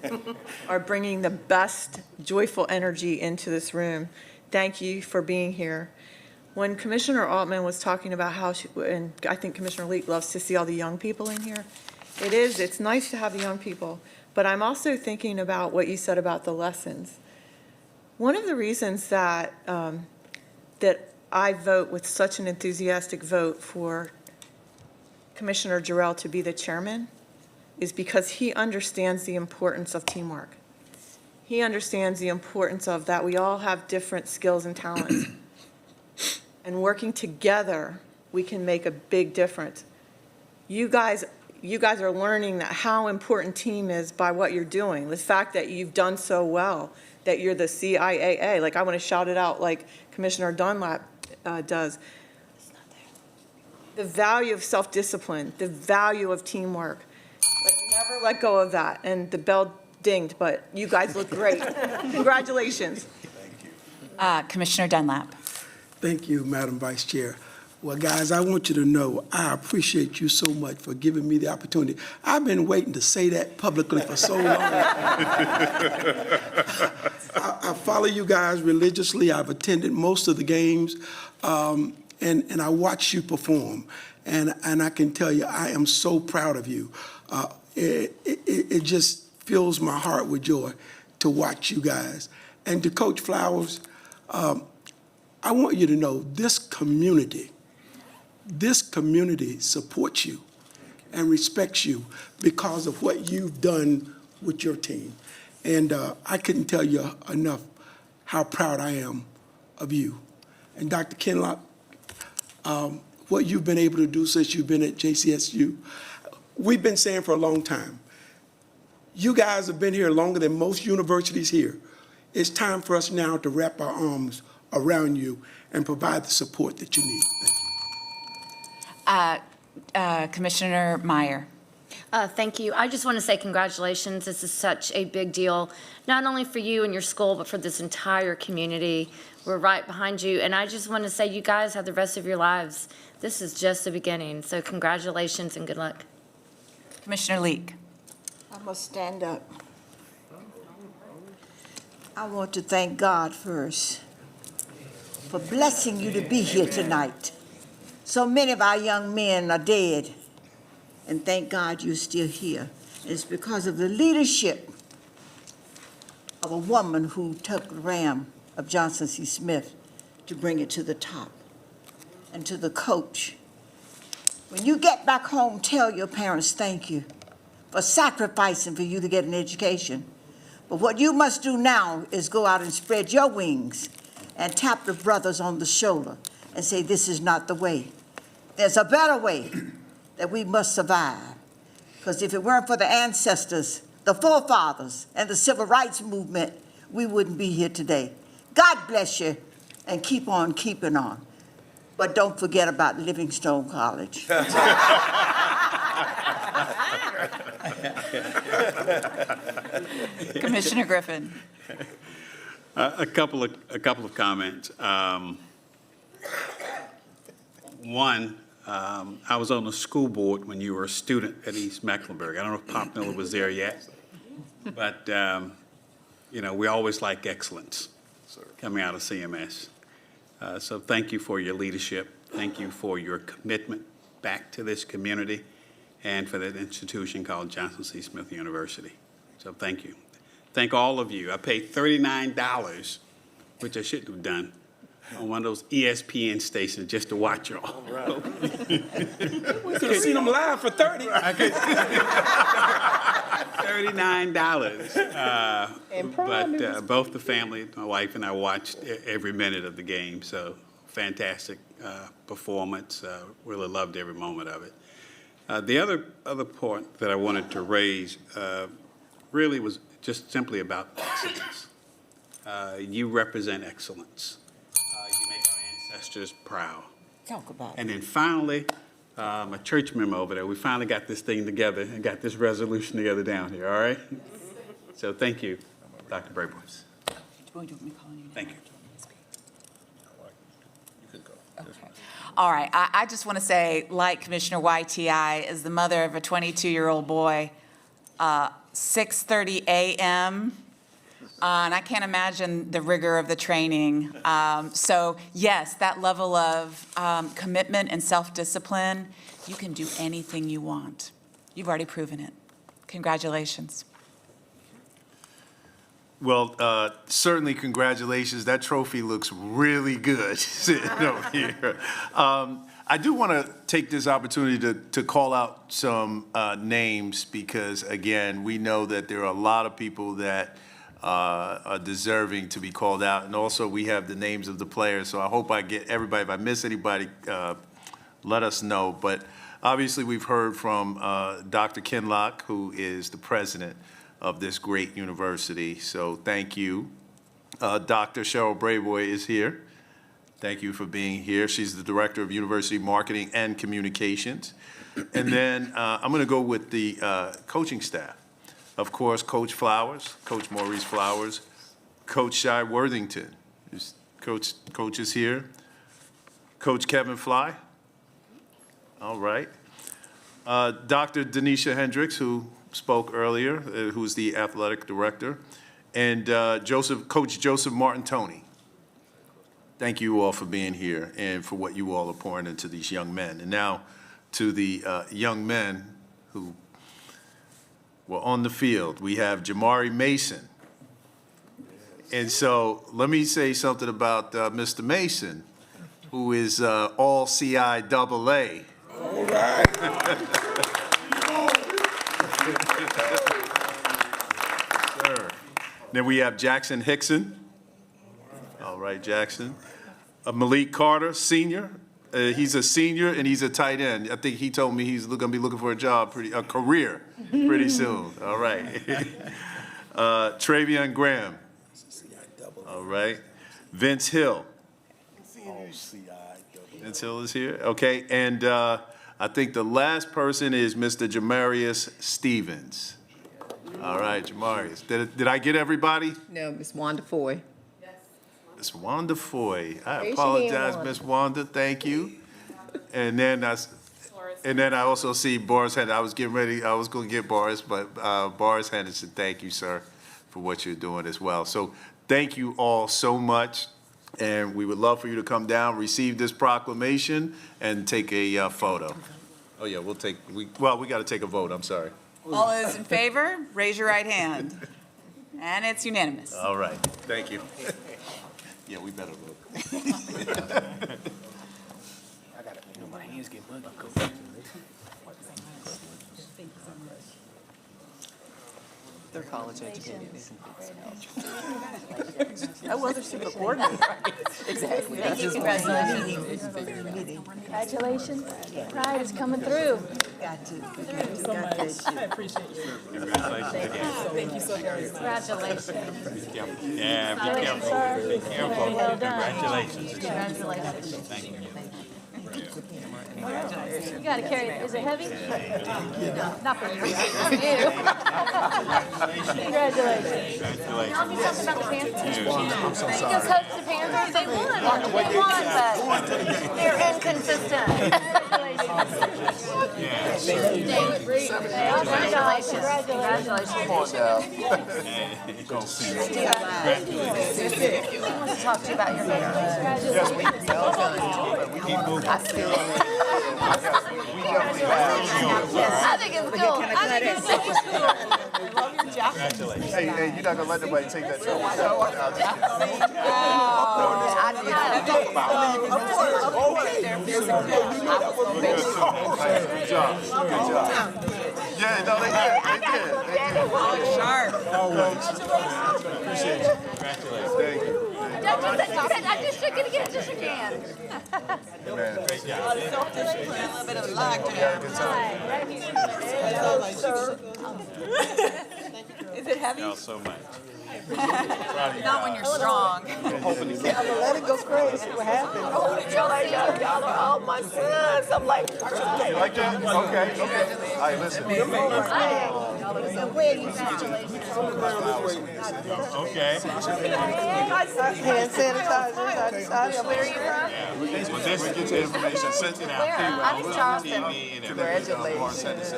are bringing the best joyful energy into this room. Thank you for being here. When Commissioner Altman was talking about how, and I think Commissioner Leek loves to see all the young people in here, it's nice to have the young people. But I'm also thinking about what you said about the lessons. One of the reasons that that I vote with such an enthusiastic vote for Commissioner Jarrell to be the chairman is because he understands the importance of teamwork. He understands the importance of that we all have different skills and talents. And working together, we can make a big difference. You guys are learning that how important team is by what you're doing. The fact that you've done so well, that you're the CIAA. Like, I want to shout it out like Commissioner Dunlap does. The value of self-discipline, the value of teamwork. Like, never let go of that. And the bell dinged, but you guys look great. Congratulations. Thank you. Commissioner Dunlap. Thank you, Madam Vice Chair. Well, guys, I want you to know I appreciate you so much for giving me the opportunity. I've been waiting to say that publicly for so long. I follow you guys religiously. I've attended most of the games, and I watch you perform. And I can tell you, I am so proud of you. It just fills my heart with joy to watch you guys. And to Coach Flowers, I want you to know this community supports you and respects you because of what you've done with your team. And I couldn't tell you enough how proud I am of you. And Dr. Kinlock, what you've been able to do since you've been at JCSU, we've been saying for a long time, you guys have been here longer than most universities here. It's time for us now to wrap our arms around you and provide the support that you need. Thank you. Commissioner Meyer. Thank you. I just want to say congratulations. This is such a big deal, not only for you and your school, but for this entire community. We're right behind you. And I just want to say you guys have the rest of your lives. this is just the beginning. So congratulations and good luck. Commissioner Leek. I must stand up. I want to thank God first for blessing you to be here tonight. So many of our young men are dead, and thank God you're still here. It's because of the leadership of a woman who took the ram of Johnson C. Smith to bring it to the top. And to the coach, when you get back home, tell your parents thank you for sacrificing for you to get an education. But what you must do now is go out and spread your wings and tap the brothers on the shoulder and say, this is not the way. There's a better way that we must survive. Because if it weren't for the ancestors, the forefathers, and the civil rights movement, we wouldn't be here today. God bless you, and keep on keeping on. But don't forget about Livingstone College. Commissioner Griffin. A couple of comments. One, I was on the school board when you were a student at East Mecklenburg. I don't know if Pop Miller was there yet, but you know, we always like excellence coming out of CMS. So thank you for your leadership. Thank you for your commitment back to this community and for that institution called Johnson C. Smith University. So thank you. Thank all of you. I paid $39, which I shouldn't have done, on one of those ESPN stations just to watch y'all. We could have seen them live for 30. $39. But both the family, my wife and I watched every minute of the game. So fantastic performance. Really loved every moment of it. The other point that I wanted to raise really was just simply about excellence. You represent excellence. You make our ancestors proud. Talk about it. And then finally, a church member over there, we finally got this thing together and got this resolution together down here, all right? So thank you, Dr. Brayboy. Thank you. All right, I just want to say, like Commissioner YTI, as the mother of a 22-year-old boy, 6:30 a.m., and I can't imagine the rigor of the training. So yes, that level of commitment and self-discipline, you can do anything you want. You've already proven it. Congratulations. Well, certainly congratulations. That trophy looks really good sitting over here. I do want to take this opportunity to call out some names because, again, we know that there are a lot of people that are deserving to be called out. And also we have the names of the players. So I hope I get everybody. If I miss anybody, let us know. But obviously we've heard from Dr. Kinlock, who is the president of this great university. So thank you. Dr. Cheryl Brayboy is here. Thank you for being here. She's the Director of University Marketing and Communications. And then I'm going to go with the coaching staff. Of course, Coach Flowers, Coach Maurice Flowers, Coach Shai Worthington. Coach is here. Coach Kevin Fly. All right. Dr. Denisha Hendricks, who spoke earlier, who's the athletic director, and Coach Joseph Martintoni. Thank you all for being here and for what you all are pouring into these young men. And now to the young men who were on the field. We have Jamari Mason. And so let me say something about Mr. Mason, who is all CIAA. All right. Sir. Then we have Jackson Hickson. All right, Jackson. Malik Carter, senior. He's a senior and he's a tight end. I think he told me he's going to be looking for a career pretty soon. All right. Travion Graham. All right. Vince Hill. Vince Hill is here. Okay. And I think the last person is Mr. Jamarius Stevens. All right, Jamarius. Did I get everybody? No, Ms. Wanda Foy. Miss Wanda Foy. I Raise your apologize, hand, Miss Wanda. Thank you. And then I also see Boris Henderson. I was going to get Boris, but Boris Henderson, thank you, sir, for what you're doing as well. So thank you all so much, and we would love for you to come down, receive this proclamation, and take a photo. Oh, yeah, we got to take a vote, I'm sorry. All those in favor, raise your right hand. And it's unanimous. All right, thank you. Yeah, we better vote. My hands get buggy. They're college educated. I wonder if she recorded me. Exactly. Thank you. Congratulations. Pride is coming through. Got to. I appreciate you. Thank you so very much. Congratulations. Yeah, be careful. Be careful. Well done. Congratulations. Congratulations. Thank you. You gotta carry it. Is it heavy? No, not for you. For you. Congratulations. Tell me something about the Panthers. Because Coach, the Panthers, they won. They won, but they're inconsistent. Congratulations. Congratulations. Come on now. I want to talk to you about your family. Congratulations. Well done. I still I think it's cool. I think it's cool. Love your jacket. Hey, you're not gonna let nobody take that trophy. Good job. Good job. Yeah, no, they did. Sharp. Appreciate you. Congratulations. Thank you. I just shook it again, just again. Man, great job. A little bit of luck. Is it heavy? Thank you so much. Not when you're strong. I'm gonna let it go crazy. What happened? Y'all are all my sons. I'm like, You like that? Okay. All right, listen. Okay. hand sanitizer. Where are you from? Well, this get your information sent it out. I'm in Charleston. Congratulations.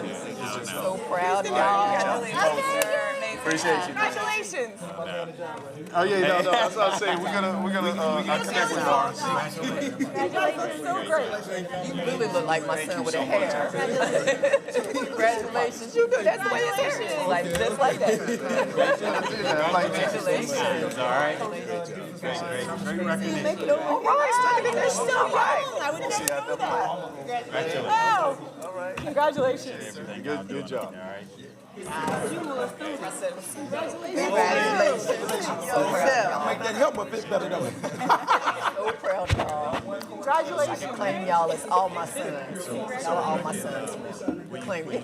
So proud of y'all. Appreciate you. Congratulations. Oh yeah, no, that's what I was saying. We're gonna connect with Boris. Congratulations. So great. You really look like my son with a hair. Congratulations. You do. That's the way his hair is. Like, just like that. Congratulations. All right. Great recognition. All right. They're still young. I would never know that. Congratulations. Wow. Congratulations. Good job. All right. Congratulations. Make that help a bit better, though. So proud of y'all. Congratulations. I can claim y'all as all my sons. Y'all are all my sons. Claim me.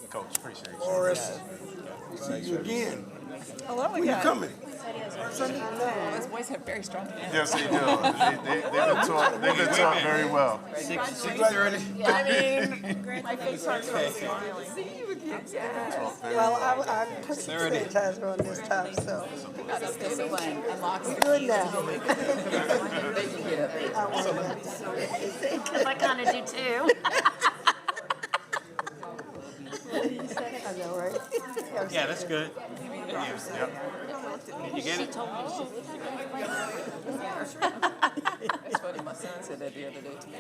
Coach, appreciate you. Boris, see you again. Hello When you coming? Those boys have very strong hands. Yes, they do. They've been taught very well. 6:30. I mean, my face hurts from smiling. See you again. Well, I put some sanitizer on this time, so. Discipline unlocks the Good keys now. to the Because I kind of do too. I know, right? Yeah, that's good. Yep. Did you get it? That's funny. My son said that the other day to me.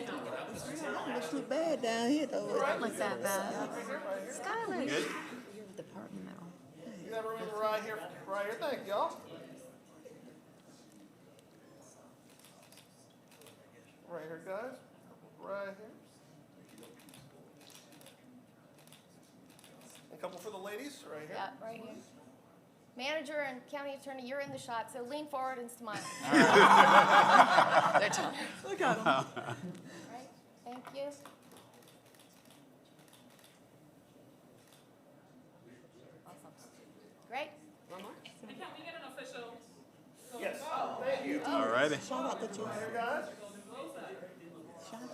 It's too bad down here, though. Don't look that bad. Skylar. Good. Departmental. You gotta remember right here. Thank y'all. Right here, guys. Right here. A couple for the ladies, right here. Yeah, right here. Manager and county attorney, you're in the shot, so lean forward and smile. Look at them. Right? Thank you. Great. And can we get an official? Yes. Thank you. All righty. Shout out that you Here, guys. shout it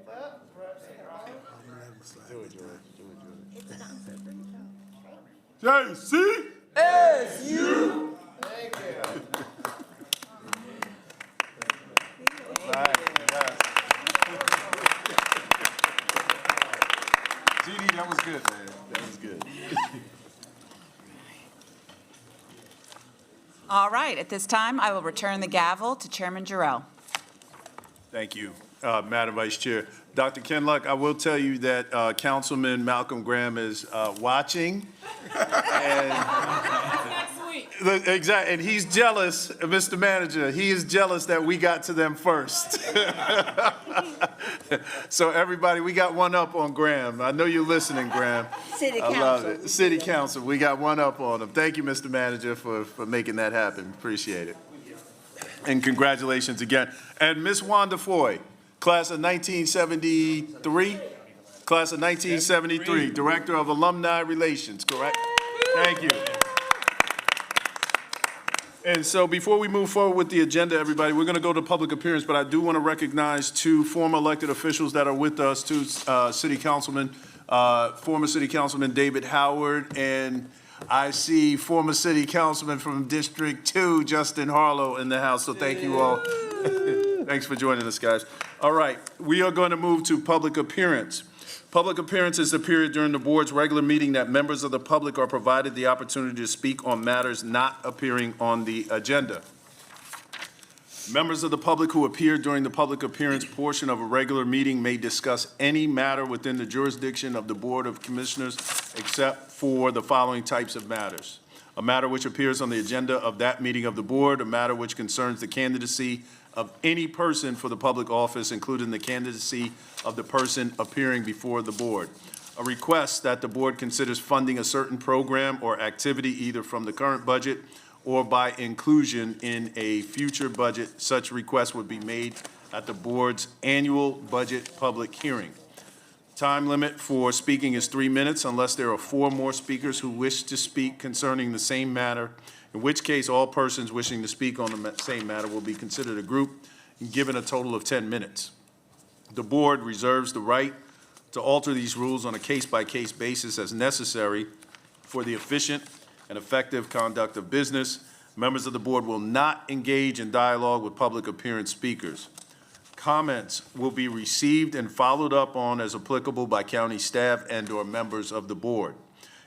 out. Do it, George. JC? S.U. Thank you. All right, at this time, I will return the gavel to Chairman Jarrell. Thank you, Madam Vice Chair. Dr. Kenlock, I will tell you that Councilman Malcolm Graham is watching. Exactly, and he's jealous, Mr. Manager, he is jealous that we got to them first. So everybody, we got one up on Graham. I know you're listening, Graham. City I love Council. it. City Council, we got one up on him. Thank you, Mr. Manager, for making that happen. Appreciate it. And congratulations again. And Ms. Wanda Foy, class of 1973? Class of 1973, Director of Alumni Relations, correct? Thank you. And so before we move forward with the agenda, everybody, we're going to go to public appearance, but I do want to recognize two former elected officials that are with us, two city councilmen, former city councilman David Howard, and I see former city councilman from District 2, Justin Harlow, in the house, so thank you all. Thanks for joining us, guys. All right, we are going to move to public appearance. Public appearance is the period during the board's regular meeting that members of the public are provided the opportunity to speak on matters not appearing on the agenda. Members of the public who appear during the public appearance portion of a regular meeting may discuss any matter within the jurisdiction of the Board of Commissioners except for the following types of matters: a matter which appears on the agenda of that meeting of the board, a matter which concerns the candidacy of any person for the public office, including the candidacy of the person appearing before the board, a request that the board considers funding a certain program or activity either from the current budget or by inclusion in a future budget. Such request would be made at the board's annual budget public hearing. Time limit for speaking is 3 minutes unless there are 4 more speakers who wish to speak concerning the same matter, in which case all persons wishing to speak on the same matter will be considered a group and given a total of 10 minutes. The board reserves the right to alter these rules on a case-by-case basis as necessary for the efficient and effective conduct of business. Members of the board will not engage in dialogue with public appearance speakers. Comments will be received and followed up on as applicable by county staff and/or members of the board.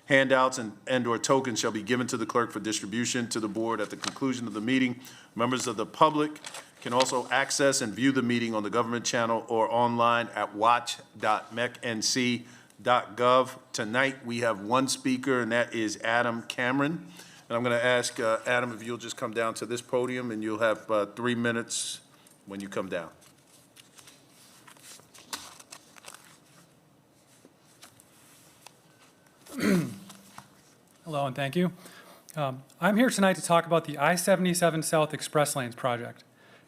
Handouts and/or tokens shall be given to the clerk for distribution to the board at the conclusion of the meeting. Members of the public can also access and view the meeting on the government channel or online at watch.MeckNC.gov. Tonight, we have one speaker, and that is Adam Cameron. And I'm going to ask Adam if you'll just come down to this podium, and you'll have 3 minutes when you come down. Hello and thank you. I'm here tonight to talk about the I-77 South Express Lanes project.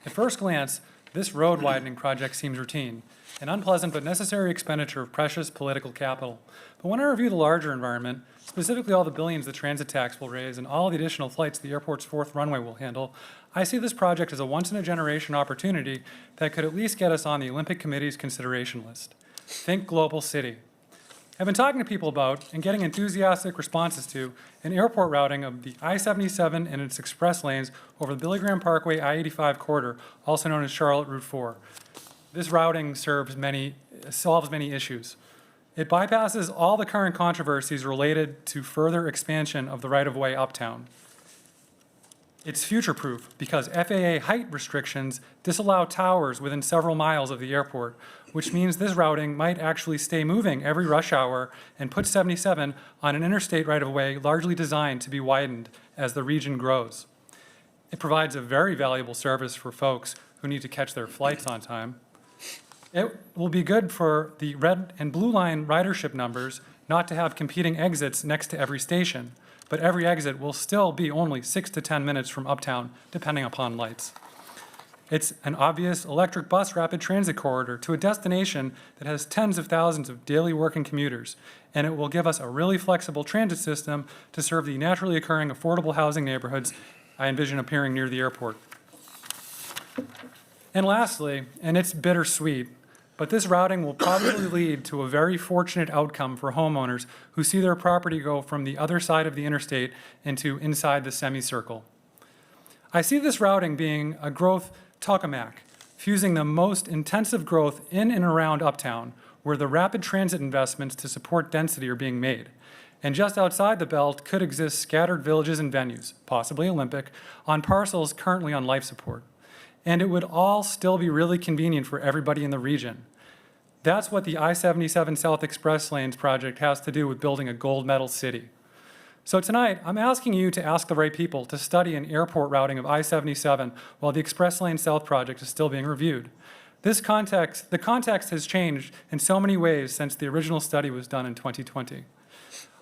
At first glance, this road widening project seems routine, an unpleasant but necessary expenditure of precious political capital. But when I review the larger environment, specifically all the billions the transit tax will raise and all the additional flights the airport's 4th runway will handle, I see this project as a once-in-a-generation opportunity that could at least get us on the Olympic Committee's consideration list. Think global city. I've been talking to people about and getting enthusiastic responses to an airport routing of the I-77 and its express lanes over the Billy Graham Parkway I-85 corridor, also known as Charlotte Route 4. This routing solves many issues. It bypasses all the current controversies related to further expansion of the right-of-way uptown. It's future-proof because FAA height restrictions disallow towers within several miles of the airport, which means this routing might actually stay moving every rush hour and put 77 on an interstate right-of-way largely designed to be widened as the region grows. It provides a very valuable service for folks who need to catch their flights on time. It will be good for the red and blue line ridership numbers not to have competing exits next to every station, but every exit will still be only 6 to 10 minutes from uptown, depending upon lights. It's an obvious electric bus rapid transit corridor to a destination that has tens of thousands of daily working commuters, and it will give us a really flexible transit system to serve the naturally occurring affordable housing neighborhoods I envision appearing near the airport. And lastly, and it's bittersweet, but this routing will probably lead to a very fortunate outcome for homeowners who see their property go from the other side of the interstate into inside the semicircle. I see this routing being a growth tokamak, fusing the most intensive growth in and around uptown, where the rapid transit investments to support density are being made. And just outside the belt could exist scattered villages and venues, possibly Olympic, on parcels currently on life support. And it would all still be really convenient for everybody in the region. That's what the I-77 South Express Lanes project has to do with building a gold medal city. So tonight, I'm asking you to ask the right people to study an airport routing of I-77 while the Express Lane South project is still being reviewed. The context has changed in so many ways since the original study was done in 2020.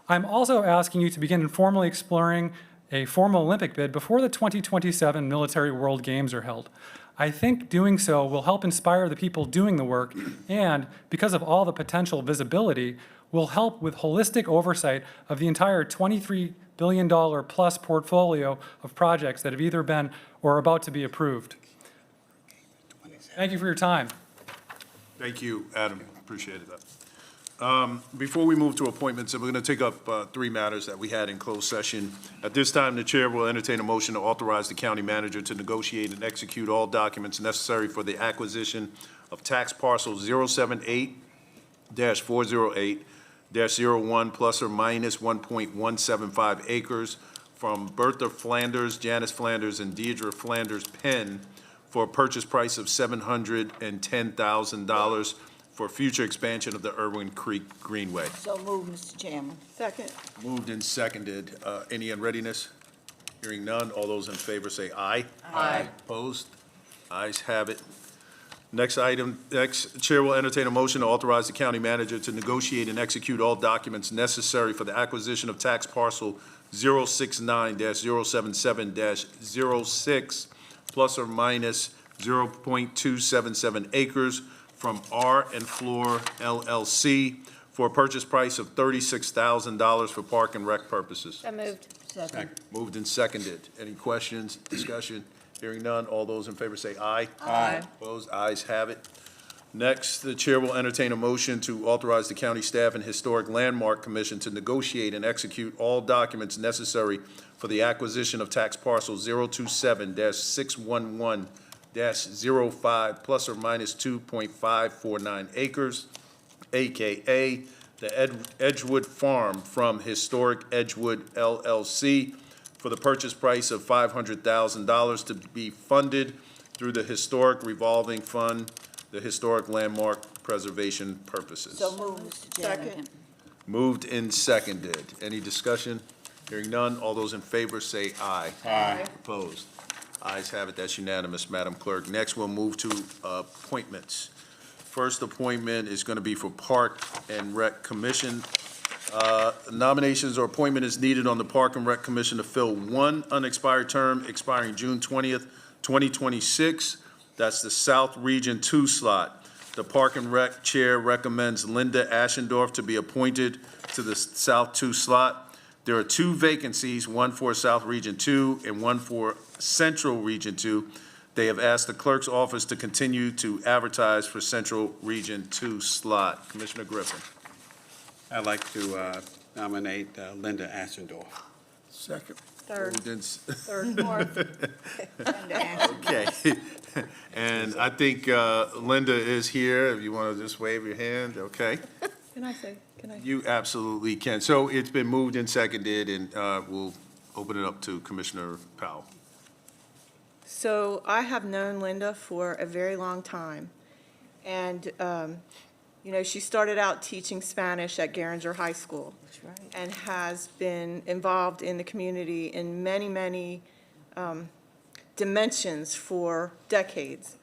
I'm also asking you to begin informally exploring a formal Olympic bid before the 2027 Military World Games are held. I think doing so will help inspire the people doing the work and, because of all the potential visibility, will help with holistic oversight of the entire $23 billion plus portfolio of projects that have either been or are about to be approved. Thank you for your time. Thank you, Adam. Appreciated that. Before we move to appointments, we're going to take up 3 matters that we had in closed session. At this time, the chair will entertain a motion to authorize the county manager to negotiate and execute all documents necessary for the acquisition of tax parcel 078-408-01 plus or minus 1.175 acres from Bertha Flanders, Janice Flanders, and Deidre Flanders Penn for a purchase price of $710,000 for future expansion of the Irwin Creek Greenway. So moved, Mr. Chairman. Second. Moved and seconded. Any unreadiness? Hearing none. All those in favor say aye. Aye. Opposed? Ayes have it. Next, Chair will entertain a motion to authorize the county manager to negotiate and execute all documents necessary for the acquisition of tax parcel 069-077-06 plus or minus 0.277 acres from R and Floor LLC for a purchase price of $36,000 for park and rec purposes. So moved. Second. Moved and seconded. Any questions, discussion? Hearing none. All those in favor say aye. Aye. Opposed? Ayes have it. Next, the chair will entertain a motion to authorize the county staff and Historic Landmark Commission to negotiate and execute all documents necessary for the acquisition of tax parcel 027-611-05 plus or minus 2.549 acres, AKA the Edgewood Farm from Historic Edgewood LLC for the purchase price of $500,000 to be funded through the Historic Revolving Fund, the Historic Landmark Preservation purposes. So moved, Mr. Chairman. Second. Moved and seconded. Any discussion? Hearing none. All those in favor say aye. Aye. Opposed? Ayes have it. That's unanimous, Madam Clerk. Next, we'll move to appointments. First appointment is going to be for Park and Rec Commission. Nominations or appointment is needed on the Park and Rec Commission to fill one unexpired term expiring June 20th, 2026. That's the South Region 2 slot. The Park and Rec Chair recommends Linda Ashendorf to be appointed to the South 2 slot. There are 2 vacancies, one for South Region 2 and one for Central Region 2. They have asked the clerk's office to continue to advertise for Central Region 2 slot. Commissioner Griffin. I'd like to nominate Linda Ashendorf. Second. Third. Moved and Third. Fourth. Okay. And I think Linda is here. If you want to just wave your hand, okay? Can I say, You absolutely can. So it's been moved and seconded, and we'll open it up to Commissioner Powell. So I have known Linda for a very long time. And, she started out teaching Spanish at Garinger High School. That's right. And has been involved in the community in many, many dimensions for decades.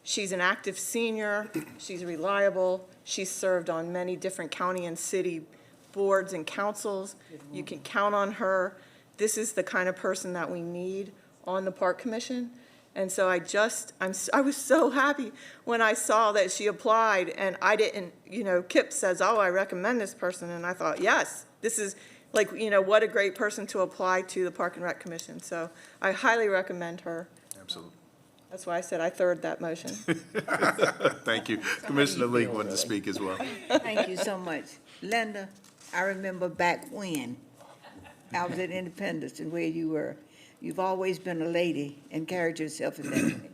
She's an active senior. She's reliable. She's served on many different county and city boards and councils. You can count on her. This is the kind of person that we need on the Park Commission. And so I was so happy when I saw that she applied, and I didn't, Kip says, oh, I recommend this person, and I thought, yes, this is like, what a great person to apply to the Park and Rec Commission. So I highly recommend her. Absolutely. That's why I said I third that motion. Thank you. Commissioner Leek wanted to speak as well. Thank you so much. Linda, I remember back when I was at Independence and where you were. You've always been a lady and carried yourself in that way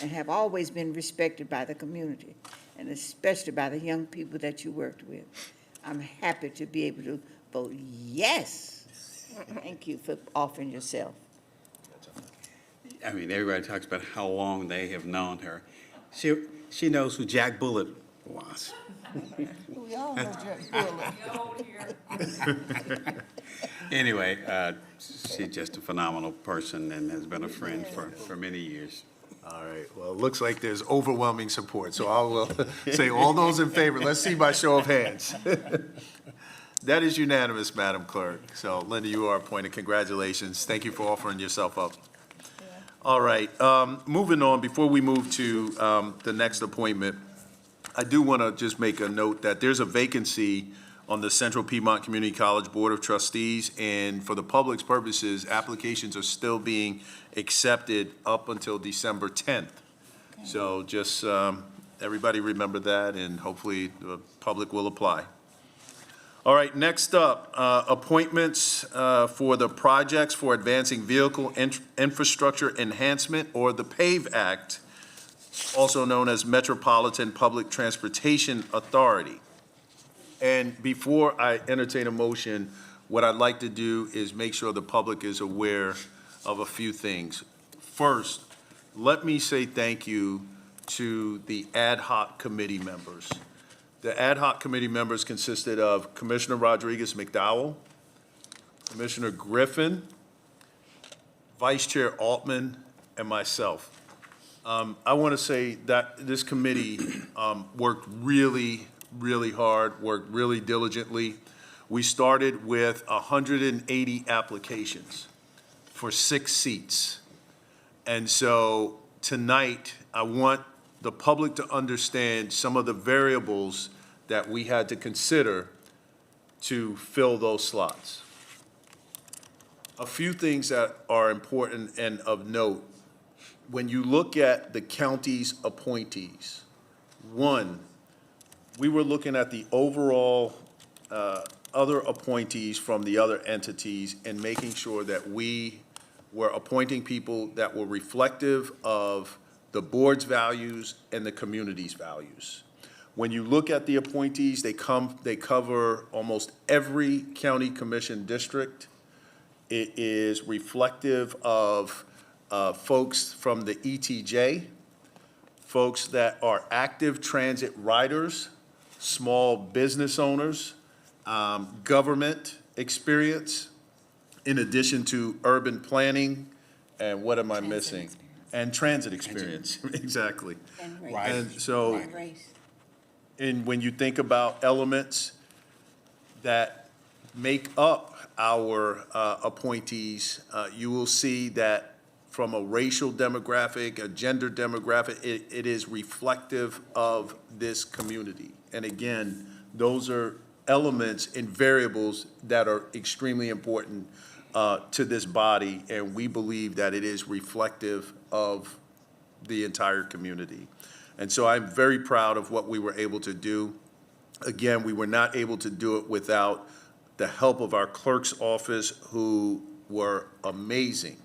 and have always been respected by the community and especially by the young people that you worked with. I'm happy to be able to vote yes. Thank you for offering yourself. I mean, everybody talks about how long they have known her. She knows who Jack Bullitt was. We all know Jack Bullitt. Anyway, she's just a phenomenal person and has been a friend for many years. All right, well, it looks like there's overwhelming support, so I will say all those in favor, let's see by show of hands. That is unanimous, Madam Clerk. So Linda, you are appointed. Congratulations. Thank you for offering yourself up. All right, moving on, before we move to the next appointment, I do want to just make a note that there's a vacancy on the Central Piedmont Community College Board of Trustees, and for the public's purposes, applications are still being accepted up until December 10th. So just everybody remember that, and hopefully the public will apply. All right, next up, appointments for the Projects for Advancing Vehicle Infrastructure Enhancement, or the PAVE Act, also known as Metropolitan Public Transportation Authority. And before I entertain a motion, what I'd like to do is make sure the public is aware of a few things. First, let me say thank you to the ad hoc committee members. The ad hoc committee members consisted of Commissioner Rodriguez-McDowell, Commissioner Griffin, Vice Chair Altman, and myself. I want to say that this committee worked really hard, worked really diligently. We started with 180 applications for 6 seats. And so tonight, I want the public to understand some of the variables that we had to consider to fill those slots. A few things that are important and of note. When you look at the county's appointees, one, we were looking at the overall other appointees from the other entities and making sure that we were appointing people that were reflective of the board's values and the community's values. When you look at the appointees, they cover almost every county commission district. It is reflective of folks from the ETJ, folks that are active transit riders, small business owners, government experience, in addition to urban planning, and what am I missing? And transit experience, exactly. And so, and when you think about elements that make up our appointees, you will see that from a racial demographic, a gender demographic, it is reflective of this community. And again, those are elements and variables that are extremely important to this body, and we believe that it is reflective of the entire community. And so I'm very proud of what we were able to do. Again, we were not able to do it without the help of our clerk's office, who were amazing.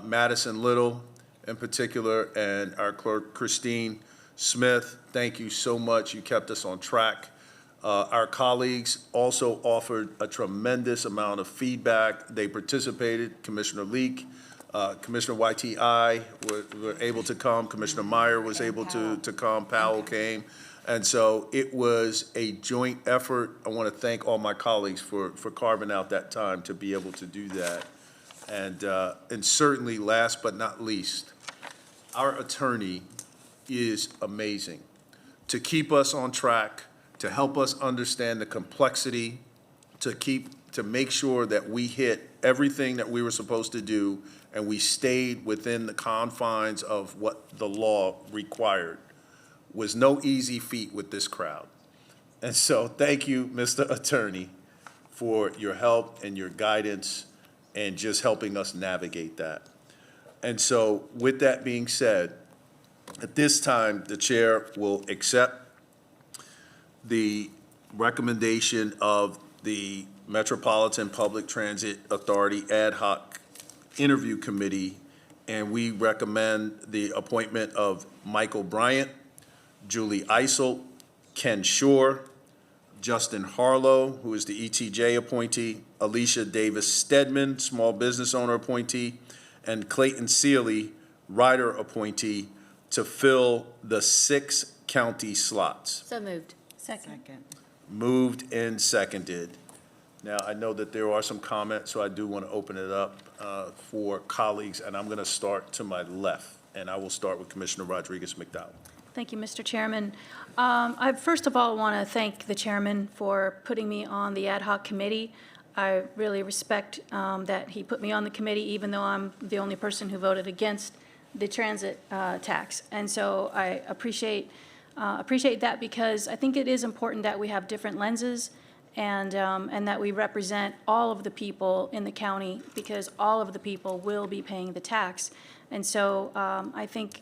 Madison Little in particular, and our clerk, Christine Smith, thank you so much. You kept us on track. Our colleagues also offered a tremendous amount of feedback. They participated. Commissioner Leek, Commissioner YTI were able to come. Commissioner Meyer was able to come. Powell came. And so it was a joint effort. I want to thank all my colleagues for carving out that time to be able to do that. And certainly, last but not least, our attorney is amazing. To keep us on track, to help us understand the complexity, to make sure that we hit everything that we were supposed to do, and we stayed within the confines of what the law required, was no easy feat with this crowd. And so thank you, Mr. Attorney, for your help and your guidance and just helping us navigate that. And so with that being said, at this time, the chair will accept the recommendation of the Metropolitan Public Transit Authority Ad Hoc Interview Committee, and we recommend the appointment of Michael Bryant, Julie Eisel, Ken Shore, Justin Harlow, who is the ETJ appointee, Alicia Davis Stedman, small business owner appointee, and Clayton Sealy, rider appointee, to fill the 6 county slots. So moved. Second. Moved and seconded. Now, I know that there are some comments, so I do want to open it up for colleagues, and I'm going to start to my left, and I will start with Commissioner Rodriguez McDowell. Thank you, Mr. Chairman. I first of all want to thank the chairman for putting me on the ad hoc committee. I really respect that he put me on the committee, even though I'm the only person who voted against the transit tax. And so I appreciate that, because I think it is important that we have different lenses and that we represent all of the people in the county, because all of the people will be paying the tax. And so I think,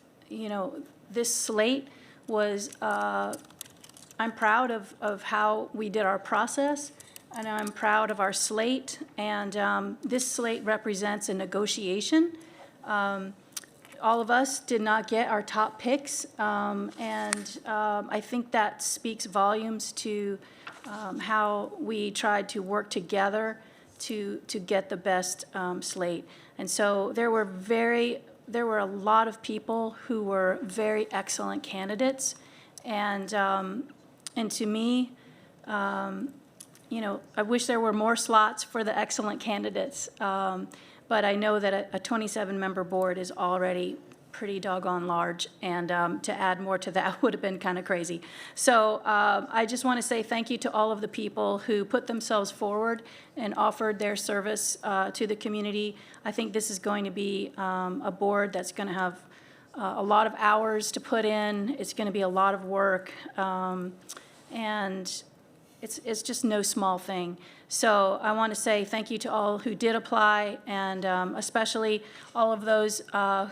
this slate was, I'm proud of how we did our process, and I'm proud of our slate. And this slate represents a negotiation. All of us did not get our top picks, and I think that speaks volumes to how we tried to work together to get the best slate. And so there were a lot of people who were very excellent candidates, and to me, I wish there were more slots for the excellent candidates. But I know that a 27-member board is already pretty doggone large, and to add more to that would have been kind of crazy. So I just want to say thank you to all of the people who put themselves forward and offered their service to the community. I think this is going to be a board that's going to have a lot of hours to put in. It's going to be a lot of work, and it's just no small thing. So I want to say thank you to all who did apply, and especially all of those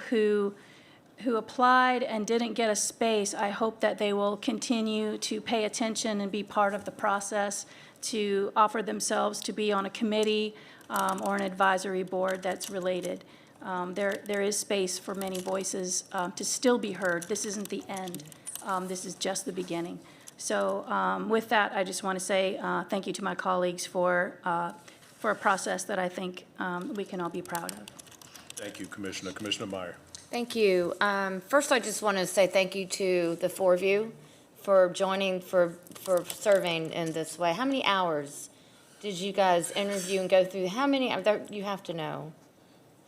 who applied and didn't get a space. I hope that they will continue to pay attention and be part of the process, to offer themselves to be on a committee or an advisory board that's related. There is space for many voices to still be heard. This isn't the end. This is just the beginning. So with that, I just want to say thank you to my colleagues for a process that I think we can all be proud of. Thank you, Commissioner. Commissioner Meyer. Thank you. First, I just want to say thank you to the 4 of you for joining, for serving in this way. How many hours did you guys interview and go through? How many, you have to know.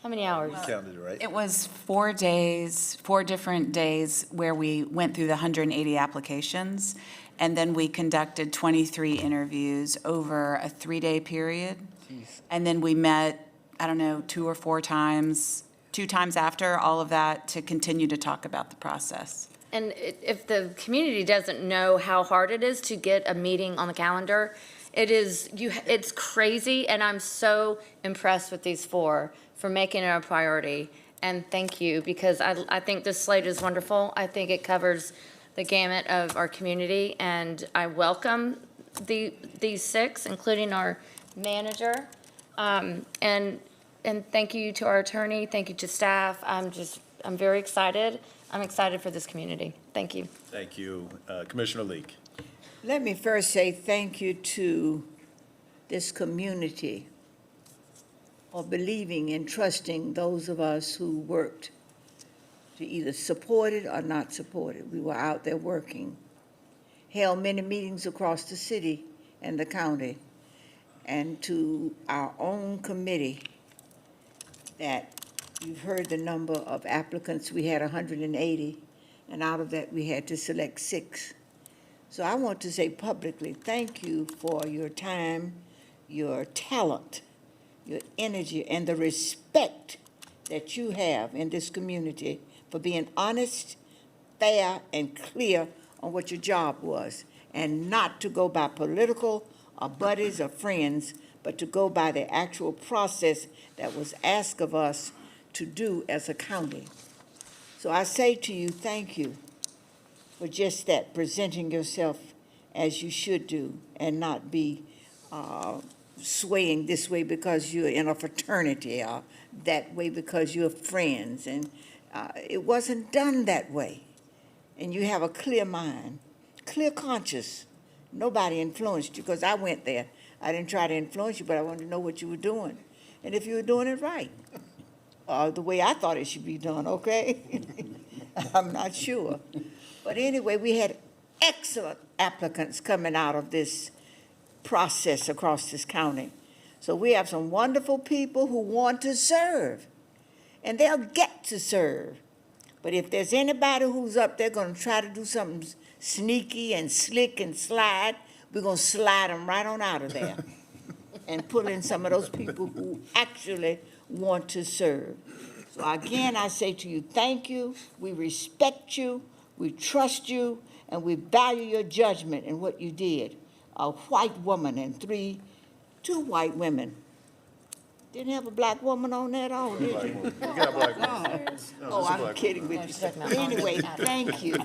How many hours? You counted it, right? It was 4 days, 4 different days where we went through the 180 applications, and then we conducted 23 interviews over a 3-day period. Jeez. And then we met, I don't know, 2 or 4 times, 2 times after all of that, to continue to talk about the process. And if the community doesn't know how hard it is to get a meeting on the calendar, it's crazy, and I'm so impressed with these 4 for making it a priority. And thank you, because I think this slate is wonderful. I think it covers the gamut of our community, and I welcome these 6, including our manager. And thank you to our attorney. Thank you to staff. I'm very excited. I'm excited for this community. Thank you. Thank you. Commissioner Leek. Let me first say thank you to this community for believing and trusting those of us who worked to either support it or not support it. We were out there working, held many meetings across the city and the county, and to our own committee, that you've heard the number of applicants. We had 180, and out of that we had to select 6. So I want to say publicly, thank you for your time, your talent, your energy, and the respect that you have in this community for being honest, fair, and clear on what your job was, and not to go by political or buddies or friends, but to go by the actual process that was asked of us to do as a county. So I say to you, thank you for just that, presenting yourself as you should do, and not be swaying this way because you're in a fraternity, or that way because you're friends. And it wasn't done that way. And you have a clear mind, clear conscience Nobody influenced you, because I went there. I didn't try to influence you, but I wanted to know what you were doing, and if you were doing it right, the way I thought it should be done, okay? I'm not sure. But anyway, we had excellent applicants coming out of this process across this county. So we have some wonderful people who want to serve, and they'll get to serve. But if there's anybody who's up there gonna try to do something sneaky and slick and slide, we're gonna slide them right on out of there and pull in some of those people who actually want to serve. So again, I say to you, thank you, we respect you, we trust you, and we value your judgment in what you did. A white woman and two white women. Didn't have a black woman on that at all, did you? We got a black woman. Oh, I'm kidding with you. Anyway, thank you.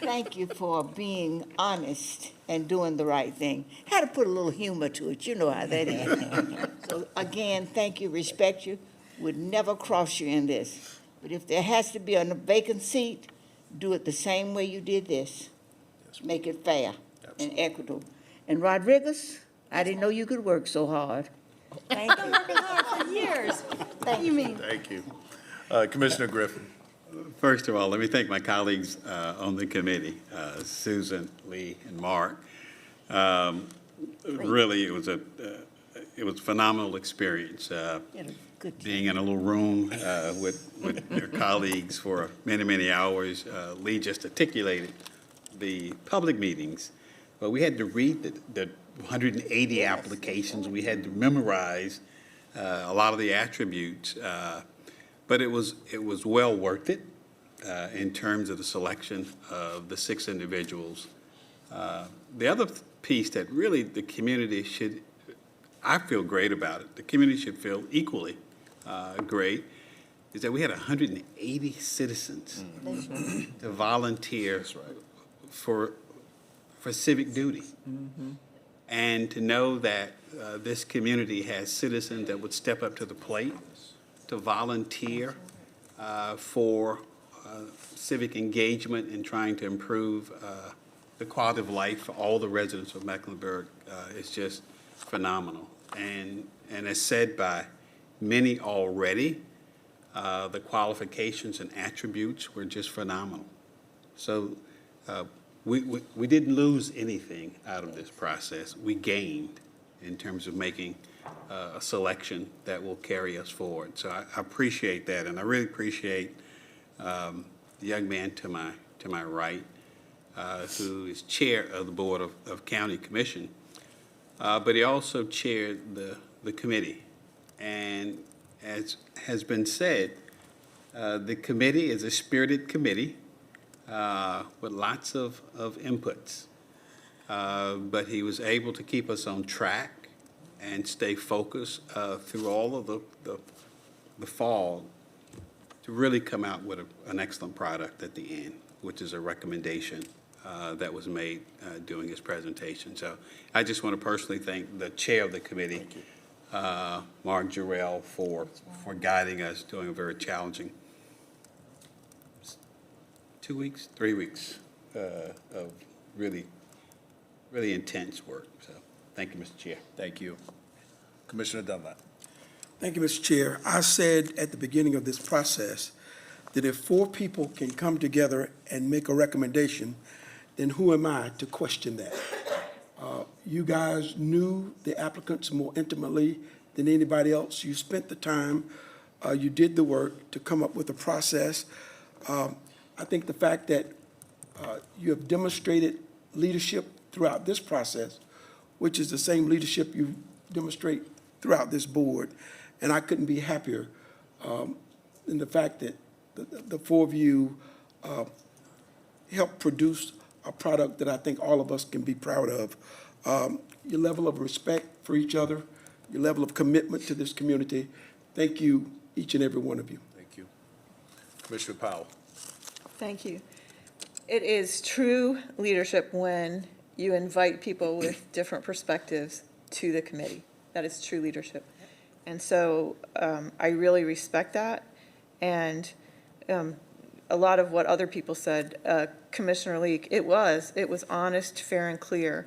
Thank you for being honest and doing the right thing. Had to put a little humor to it, you know how that is. So again, thank you, respect you. Would never cross you in this. But if there has to be a vacant seat, do it the same way you did this. Make it fair and equitable. And Rodriguez, I didn't know you could work so hard. Thank you. I've been working hard for years. What do you mean? Thank you. Commissioner Griffin. First of all, let me thank my colleagues on the committee, Susan, Lee, and Mark. Really, it was a phenomenal experience. Being in a little room with your colleagues for many, many hours. Lee just articulated the public meetings, but we had to read the 180 applications. We had to memorize a lot of the attributes, but it was well worth it in terms of the selection of the 6 individuals. The other piece that really the community should, I feel great about it, the community should feel equally great, is that we had 180 citizens to volunteer for civic duty. And to know that this community has citizens that would step up to the plate to volunteer for civic engagement in trying to improve the quality of life for all the residents of Mecklenburg is just phenomenal. And as said by many already, the qualifications and attributes were just phenomenal. So we didn't lose anything out of this process. We gained in terms of making a selection that will carry us forward. So I appreciate that, and I really appreciate the young man to my right, who is chair of the Board of County Commission, but he also chaired the committee. And as has been said, the committee is a spirited committee with lots of inputs. But he was able to keep us on track and stay focused through all of the fall to really come out with an excellent product at the end, which is a recommendation that was made during his presentation. So I just want to personally thank the chair of the committee, Mark Jarrell, for guiding us during a very challenging 2 weeks, 3 weeks of really intense work. So thank you, Mr. Chair. Thank you. Commissioner Dunlap. Thank you, Mr. Chair. I said at the beginning of this process that if 4 people can come together and make a recommendation, then who am I to question that? You guys knew the applicants more intimately than anybody else. You spent the time, you did the work to come up with a process. I think the fact that you have demonstrated leadership throughout this process, which is the same leadership you demonstrate throughout this board, and I couldn't be happier in the fact that the 4 of you helped produce a product that I think all of us can be proud of. Your level of respect for each other, your level of commitment to this community. Thank you, each and every one of you. Thank you. Commissioner Powell. Thank you. It is true leadership when you invite people with different perspectives to the committee. That is true leadership. And so I really respect that. And a lot of what other people said, Commissioner Leek. It was honest, fair, and clear.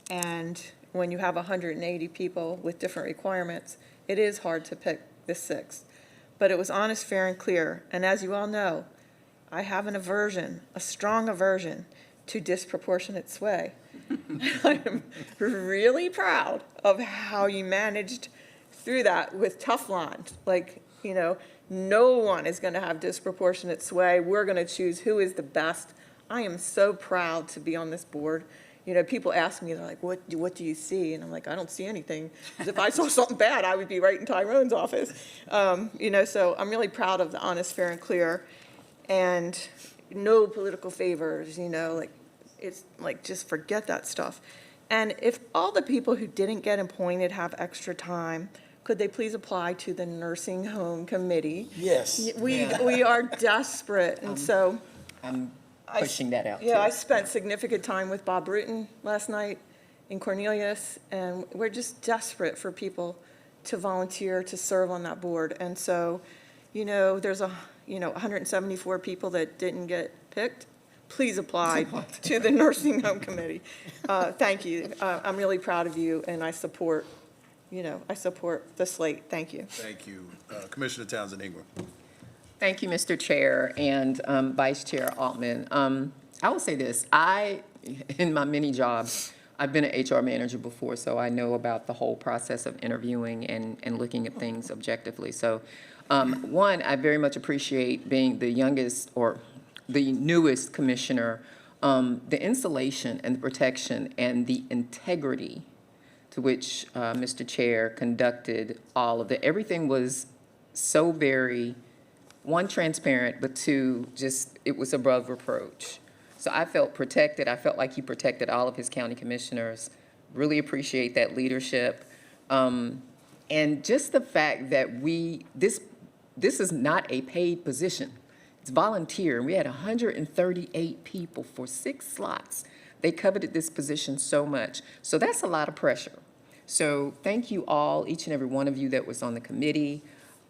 And when you have 180 people with different requirements, it is hard to pick the 6. But it was honest, fair, and clear. And as you all know, I have an aversion, a strong aversion to disproportionate sway. I'm really proud of how you managed through that with tough lines. Like, you know, no one is going to have disproportionate sway. We're going to choose who is the best. I am so proud to be on this board. You know, people ask me, they're like, what do you see? And I'm like, I don't see anything. Because if I saw something bad, I would be right in Tyrone's office. You know, so I'm really proud of the honest, fair, and clear. And no political favors, you know, like, it's like, just forget that stuff. And if all the people who didn't get appointed have extra time, could they please apply to the nursing home committee? Yes. We are desperate, and so. I'm pushing that out, Yeah, too. I spent significant time with Bob Bruton last night in Cornelius, and we're just desperate for people to volunteer to serve on that board. And so, you know, there's 174 people that didn't get picked. Please apply to the nursing home committee. Thank you. I'm really proud of you, and I support the slate. Thank you. Thank you. Commissioner Townsend Ingram. Thank you, Mr. Chair and Vice Chair Altman. I will say this. In my many jobs, I've been an HR manager before, so I know about the whole process of interviewing and looking at things objectively. So, one, I very much appreciate being the youngest or the newest commissioner, the insulation and the protection and the integrity to which Mr. Chair conducted all of it. Everything was so very, one, transparent, but two, just, it was above reproach. So I felt protected. I felt like he protected all of his county commissioners. Really appreciate that leadership. And just the fact that this is not a paid position. It's volunteer, and we had 138 people for 6 slots. They coveted this position so much. So that's a lot of pressure. So thank you all, each and every one of you that was on the committee.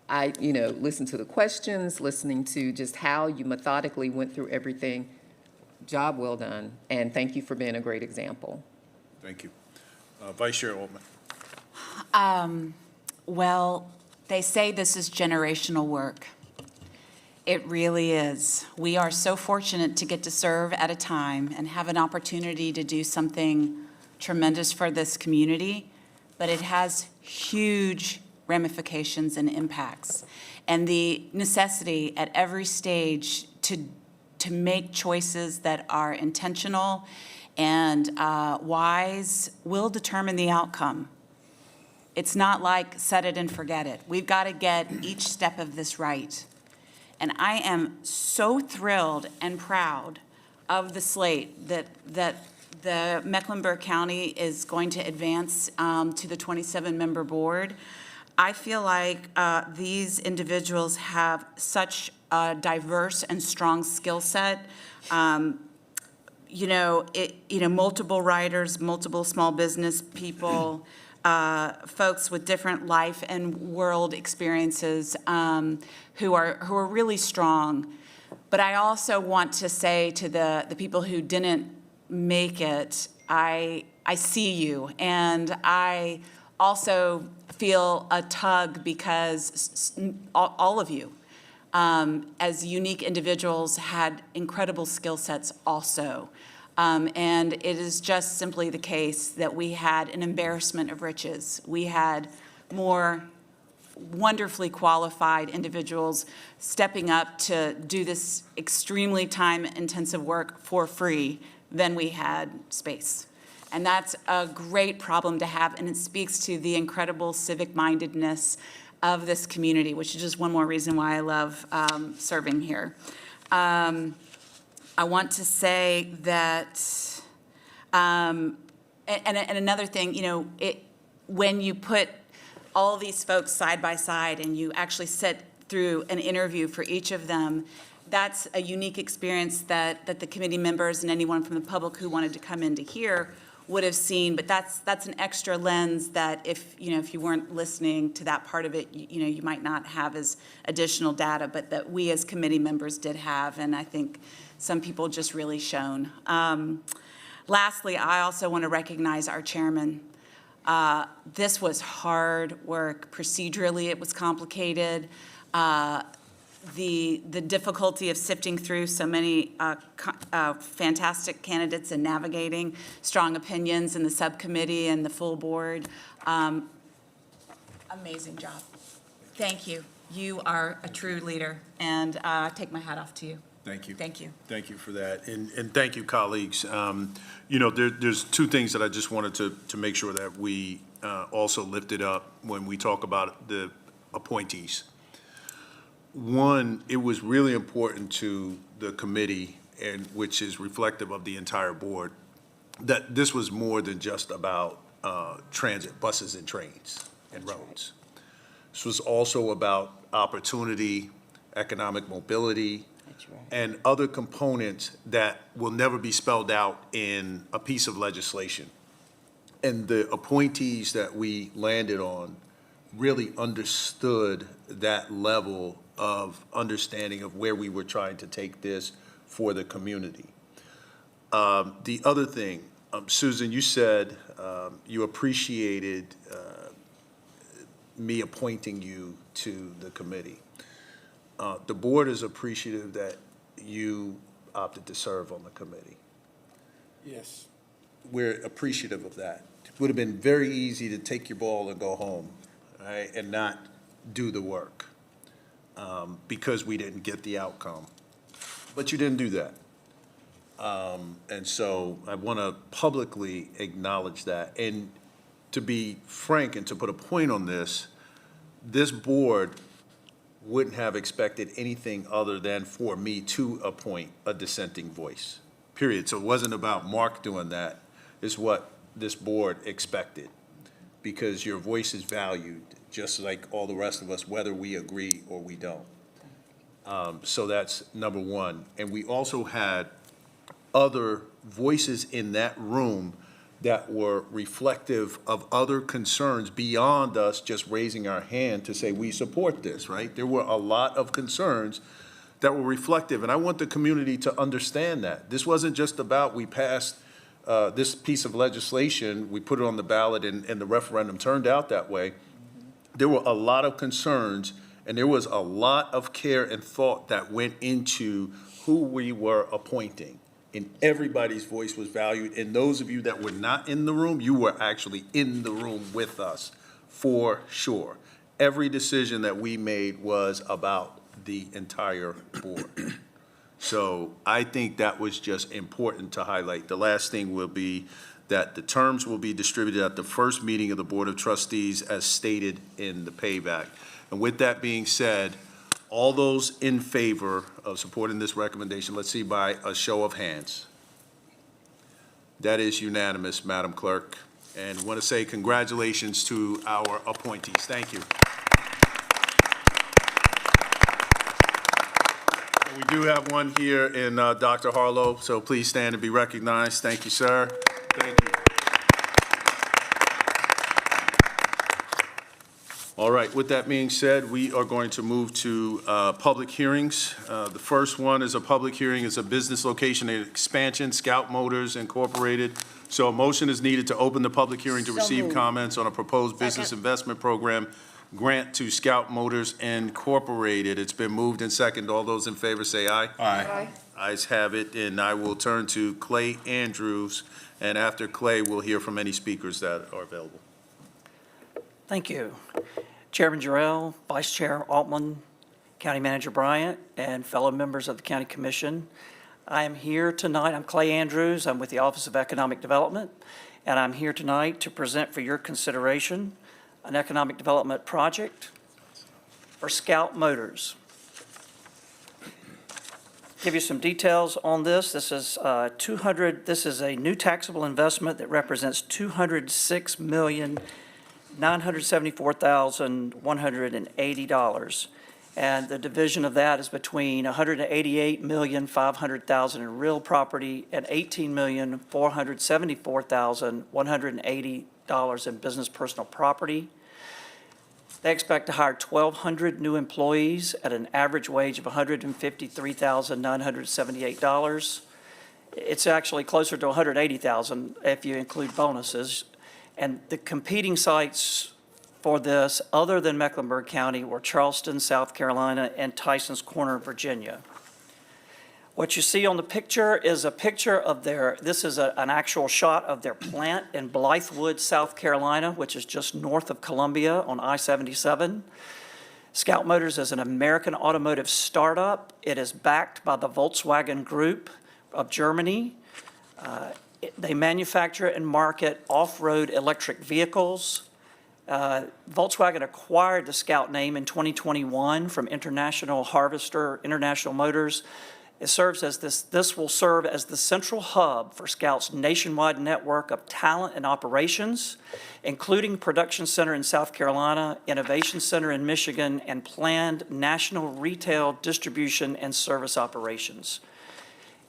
I, listened to the questions, listening to just how you methodically went through everything. Job well done, and thank you for being a great example. Thank you. Vice Chair Altman. Well, they say this is generational work. It really is. We are so fortunate to get to serve at a time and have an opportunity to do something tremendous for this community, but it has huge ramifications and impacts. And the necessity at every stage to make choices that are intentional and wise will determine the outcome. It's not like set it and forget it. We've got to get each step of this right. And I am so thrilled and proud of the slate that the Mecklenburg County is going to advance to the 27-member board. I feel like these individuals have such a diverse and strong skill set. Multiple writers, multiple small business people, folks with different life and world experiences who are really strong. But I also want to say to the people who didn't make it, I see you, and I also feel a tug because all of you, as unique individuals, had incredible skill sets also. And it is just simply the case that we had an embarrassment of riches. We had more wonderfully qualified individuals stepping up to do this extremely time-intensive work for free than we had space. And that's a great problem to have, and it speaks to the incredible civic-mindedness of this community, which is just one more reason why I love serving here. I want to say that, and another thing, when you put all these folks side by side and you actually sit through an interview for each of them, that's a unique experience that the committee members and anyone from the public who wanted to come in to hear would have seen, but that's an extra lens that if you weren't listening to that part of it, you might not have as additional data, but that we as committee members did have, and I think some people just really shone. Lastly, I also want to recognize our chairman. This was hard work. Procedurally, it was complicated. The difficulty of sifting through so many fantastic candidates and navigating strong opinions in the subcommittee and the full board. Amazing job. Thank you. You are a true leader, and I take my hat off to you. Thank you. Thank you. Thank you for that. And thank you, colleagues. There's two things that I just wanted to make sure that we also lifted up when we talk about the appointees. One, it was really important to the committee, and which is reflective of the entire board, that this was more than just about transit, buses and trains and roads. This was also about opportunity, economic mobility, and other components that will never be spelled out in a piece of legislation. And the appointees that we landed on really understood that level of understanding of where we were trying to take this for the community. The other thing, Susan, you said you appreciated me appointing you to the committee. The board is appreciative that you opted to serve on the committee. Yes. We're appreciative of that. It would have been very easy to take your ball and go home, right, and not do the work because we didn't get the outcome. But you didn't do that. And so I want to publicly acknowledge that. And to be frank and to put a point on this board wouldn't have expected anything other than for me to appoint a dissenting voice, period. So it wasn't about Mark doing that. It's what this board expected, because your voice is valued just like all the rest of us, whether we agree or we don't. So that's number one. And we also had other voices in that room that were reflective of other concerns beyond us just raising our hand to say we support this, right? There were a lot of concerns that were reflective, and I want the community to understand that. This wasn't just about we passed this piece of legislation, we put it on the ballot, and the referendum turned out that way. There were a lot of concerns, and there was a lot of care and thought that went into who we were appointing. And everybody's voice was valued. And those of you that were not in the room, you were actually in the room with us, for sure. Every decision that we made was about the entire board. So I think that was just important to highlight. The last thing will be that the terms will be distributed at the first meeting of the Board of Trustees as stated in the payback. And with that being said, all those in favor of supporting this recommendation, let's see by a show of hands. That is unanimous, Madam Clerk. And want to say congratulations to our appointees. Thank you. We do have one here in Dr. Harlow, so please stand and be recognized. Thank you, sir. Thank you. All right, with that being said, we are going to move to public hearings. The first one is a public hearing. It's a business location expansion, Scout Motors Incorporated. So a motion is needed to open the public hearing to receive comments on a proposed business investment program grant to Scout Motors Incorporated. It's been moved and seconded. All those in favor say aye. Aye. Ayes have it, and I will turn to Clay Andrews, and after Clay, we'll hear from any speakers that are available. Thank you. Chairman Jarrell, Vice Chair Altman, County Manager Bryant, and fellow members of the County Commission. I am here tonight. I'm Clay Andrews. I'm with the Office of Economic Development, and I'm here tonight to present for your consideration an economic development project for Scout Motors. Give you some details on this. This is this is a new taxable investment that represents $206,974,180. And the division of that is between $188,500,000 in real property and $18,474,180 in business personal property. They expect to hire 1,200 new employees at an average wage of $153,978. It's actually closer to $180,000 if you include bonuses. And the competing sites for this, other than Mecklenburg County, were Charleston, South Carolina, and Tyson's Corner, Virginia. What you see on the picture is a picture of this is an actual shot of their plant in Blythewood, South Carolina, which is just north of Columbia on I-77. Scout Motors is an American automotive startup. It is backed by the Volkswagen Group of Germany. They manufacture and market off-road electric vehicles. Volkswagen acquired the Scout name in 2021 from International Harvester, International Motors. This will serve as the central hub for Scout's nationwide network of talent and operations, including production center in South Carolina, innovation center in Michigan, and planned national retail distribution and service operations.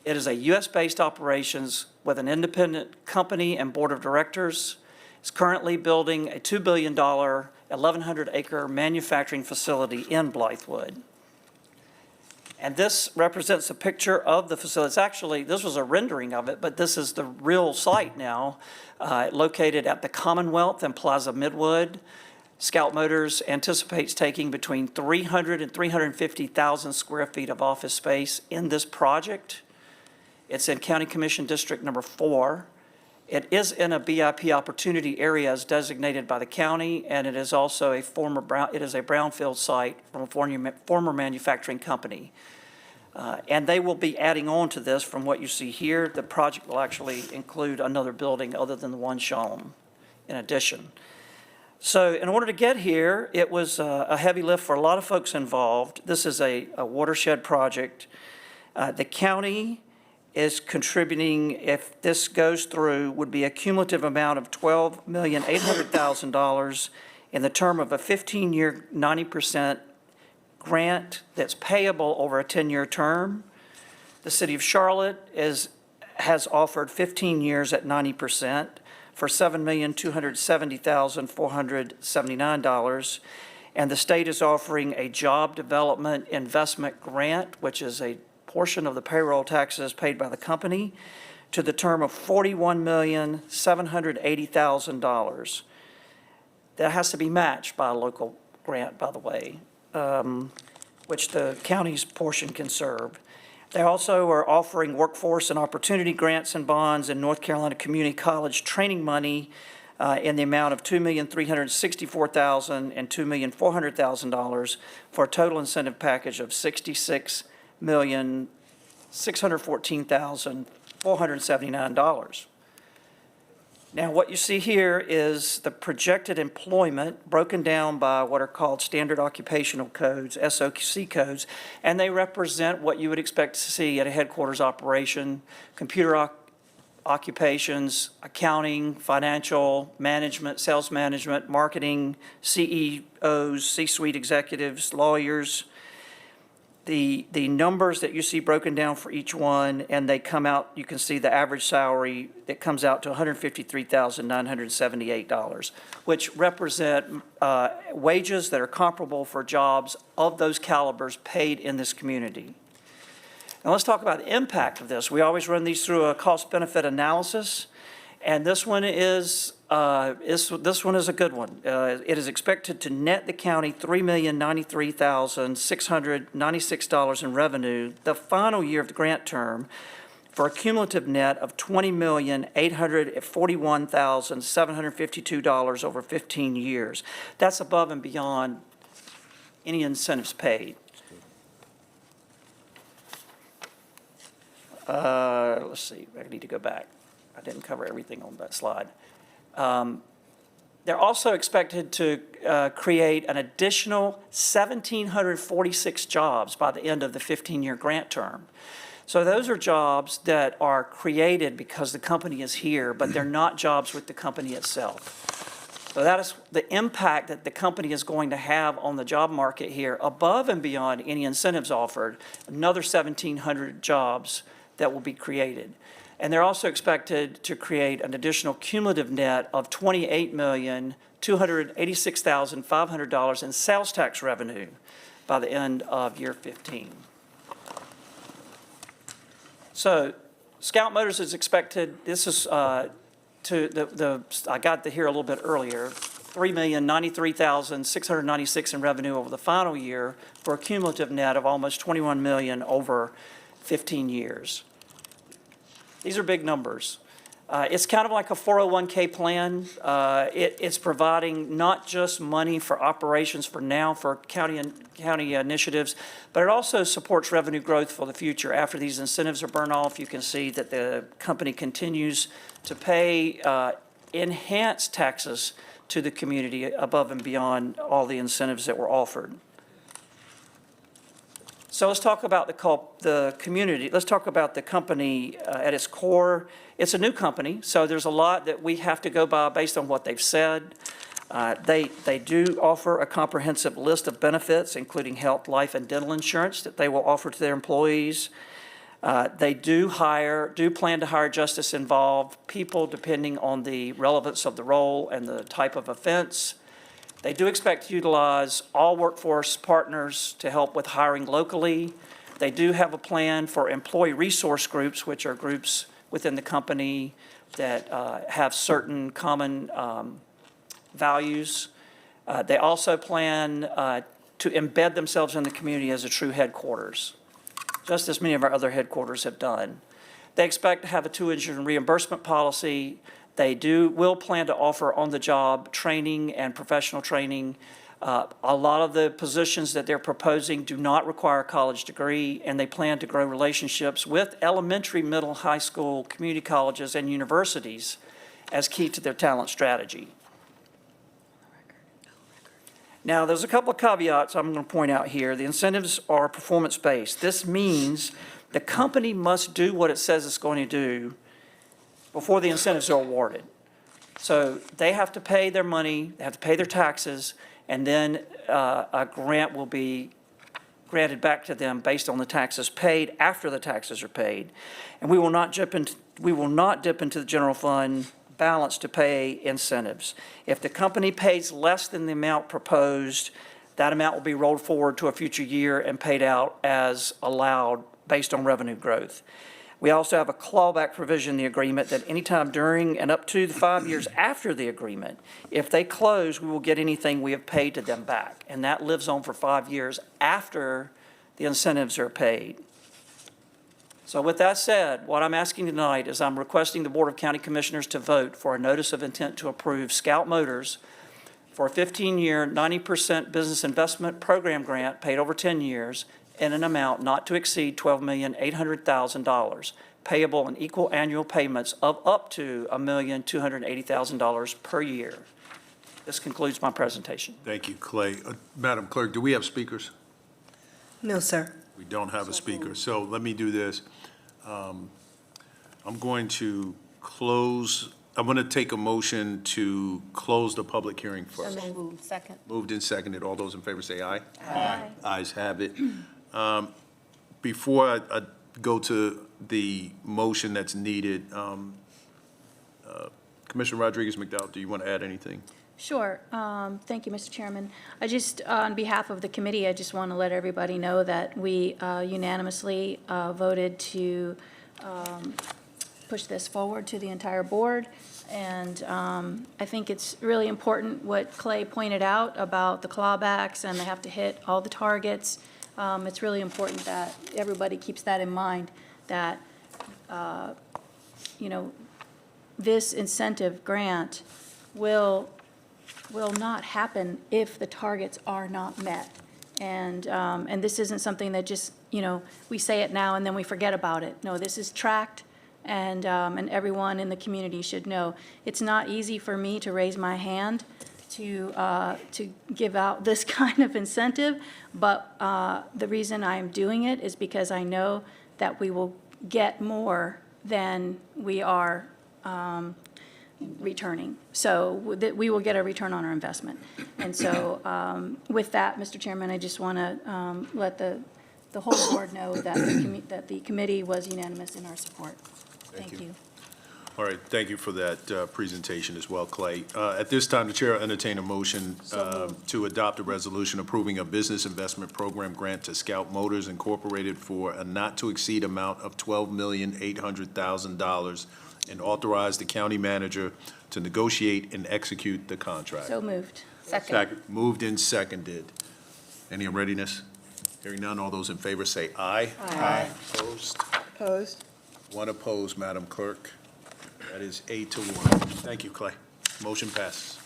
It is a U.S.-based operations with an independent company and board of directors. It's currently building a $2 billion, 1,100-acre manufacturing facility in Blythewood. And this represents a picture of the facility. This was a rendering of it, but this is the real site now, located at the Commonwealth in Plaza Midwood. Scout Motors anticipates taking between 300 and 350,000 square feet of office space in this project. It's in County Commission District Number 4. It is in a BIP opportunity area as designated by the county, and it is also a brownfield site from a former manufacturing company. And they will be adding on to this from what you see here. The project will actually include another building other than the one shown in addition. So in order to get here, it was a heavy lift for a lot of folks involved. This is a watershed project. The county is contributing, if this goes through, would be a cumulative amount of $12,800,000 in the term of a 15-year, 90% grant that's payable over a 10-year term. The City of Charlotte has offered 15 years at 90% for $7,270,479. And the state is offering a job development investment grant, which is a portion of the payroll taxes paid by the company, to the term of $41,780,000. That has to be matched by a local grant, by the way, which the county's portion can serve. They also are offering workforce and opportunity grants and bonds and North Carolina Community College training money in the amount of $2,364,000 and $2,400,000 for a total incentive package of $66,614,479. Now, what you see here is the projected employment broken down by what are called standard occupational codes, SOC codes, and they represent what you would expect to see at a headquarters operation: computer occupations, accounting, financial management, sales management, marketing, CEOs, C-suite executives, lawyers. The numbers that you see broken down for each one, and they come out, you can see the average salary that comes out to $153,978, which represent wages that are comparable for jobs of those calibers paid in this community. Now let's talk about the impact of this. We always run these through a cost-benefit analysis, and this one is a good one. It is expected to net the county $3,093,696 in revenue the final year of the grant term, for a cumulative net of $20,841,752 over 15 years. That's above and beyond any incentives paid. Let's see, I need to go back. I didn't cover everything on that slide. They're also expected to create an additional 1,746 jobs by the end of the 15-year grant term. So those are jobs that are created because the company is here, but they're not jobs with the company itself. So that is the impact that the company is going to have on the job market here, above and beyond any incentives offered, another 1,700 jobs that will be created. And they're also expected to create an additional cumulative net of $28,286,500 in sales tax revenue by the end of year 15. So Scout Motors is expected, this is I got to hear a little bit earlier, $3,093,696 in revenue over the final year for a cumulative net of almost $21 million over 15 years. These are big numbers. It's kind of like a 401k plan. It's providing not just money for operations for now, for county initiatives, but it also supports revenue growth for the future. After these incentives are burned off, you can see that the company continues to pay enhanced taxes to the community above and beyond all the incentives that were offered. So let's talk about the community. Let's talk about the company at its core. It's a new company, so there's a lot that we have to go by based on what they've said. They do offer a comprehensive list of benefits, including health, life, and dental insurance that they will offer to their employees. They do plan to hire justice-involved people depending on the relevance of the role and the type of offense. They do expect to utilize all workforce partners to help with hiring locally. They do have a plan for employee resource groups, which are groups within the company that have certain common values. They also plan to embed themselves in the community as a true headquarters, just as many of our other headquarters have done. They expect to have a tuition reimbursement policy. They will plan to offer on-the-job training and professional training. A lot of the positions that they're proposing do not require a college degree, and they plan to grow relationships with elementary, middle, high school, community colleges, and universities as key to their talent strategy. Now, there's a couple of caveats I'm going to point out here. The incentives are performance-based. This means the company must do what it says it's going to do before the incentives are awarded. So they have to pay their money, they have to pay their taxes, and then a grant will be granted back to them based on the taxes paid after the taxes are paid. And we will not dip into the general fund balance to pay incentives. If the company pays less than the amount proposed, that amount will be rolled forward to a future year and paid out as allowed based on revenue growth. We also have a clawback provision in the agreement that anytime during and up to the 5 years after the agreement, if they close, we will get anything we have paid to them back. And that lives on for 5 years after the incentives are paid. So with that said, what I'm asking tonight is I'm requesting the Board of County Commissioners to vote for a notice of intent to approve Scout Motors for a 15-year, 90% business investment program grant paid over 10 years in an amount not to exceed $12,800,000, payable in equal annual payments of up to $1,280,000 per year. This concludes my presentation. Thank you, Clay. Madam Clerk, do we have speakers? No, sir. We don't have a speaker, so let me do this. I'm going to take a motion to close the public hearing first. Second. Moved and seconded. All those in favor say aye. Aye. Ayes have it. Before I go to the motion that's needed, Commissioner Rodriguez-McDowell, do you want to add anything? Sure. Thank you, Mr. Chairman. I just, on behalf of the committee, I just want to let everybody know that we unanimously voted to push this forward to the entire board. And I think it's really important what Clay pointed out about the clawbacks, and they have to hit all the targets. It's really important that everybody keeps that in mind, that, this incentive grant will not happen if the targets are not met. And this isn't something that just, we say it now and then we forget about it. No, this is tracked, and everyone in the community should know. It's not easy for me to raise my hand to give out this kind of incentive, but the reason I am doing it is because I know that we will get more than we are returning. So that we will get a return on our investment. And so with that, Mr. Chairman, I just want to let the whole board know that that the committee was unanimous in our support. Thank you. All right, thank you for that presentation as well, Clay. At this time, the chair will entertain a motion to adopt a resolution approving a business investment program grant to Scout Motors Incorporated for a not-to-exceed amount of $12,800,000 and authorize the county manager to negotiate and execute the contract. So moved. Second. Moved and seconded. Any in readiness? Hearing none, all those in favor say aye. Aye. Opposed? Opposed? One opposed, Madam Clerk. That is 8-1. Thank you, Clay. Motion passes.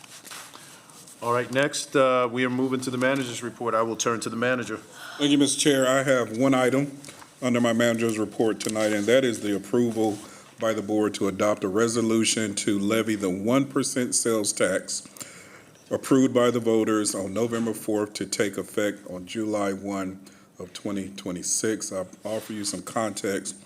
All right, next, we are moving to the manager's report. I will turn to the manager. Thank you, Mr. Chair. I have one item under my manager's report tonight, and that is the approval by the board to adopt a resolution to levy the 1% sales tax approved by the voters on November 4th to take effect on July 1 of 2026. I'll offer you some context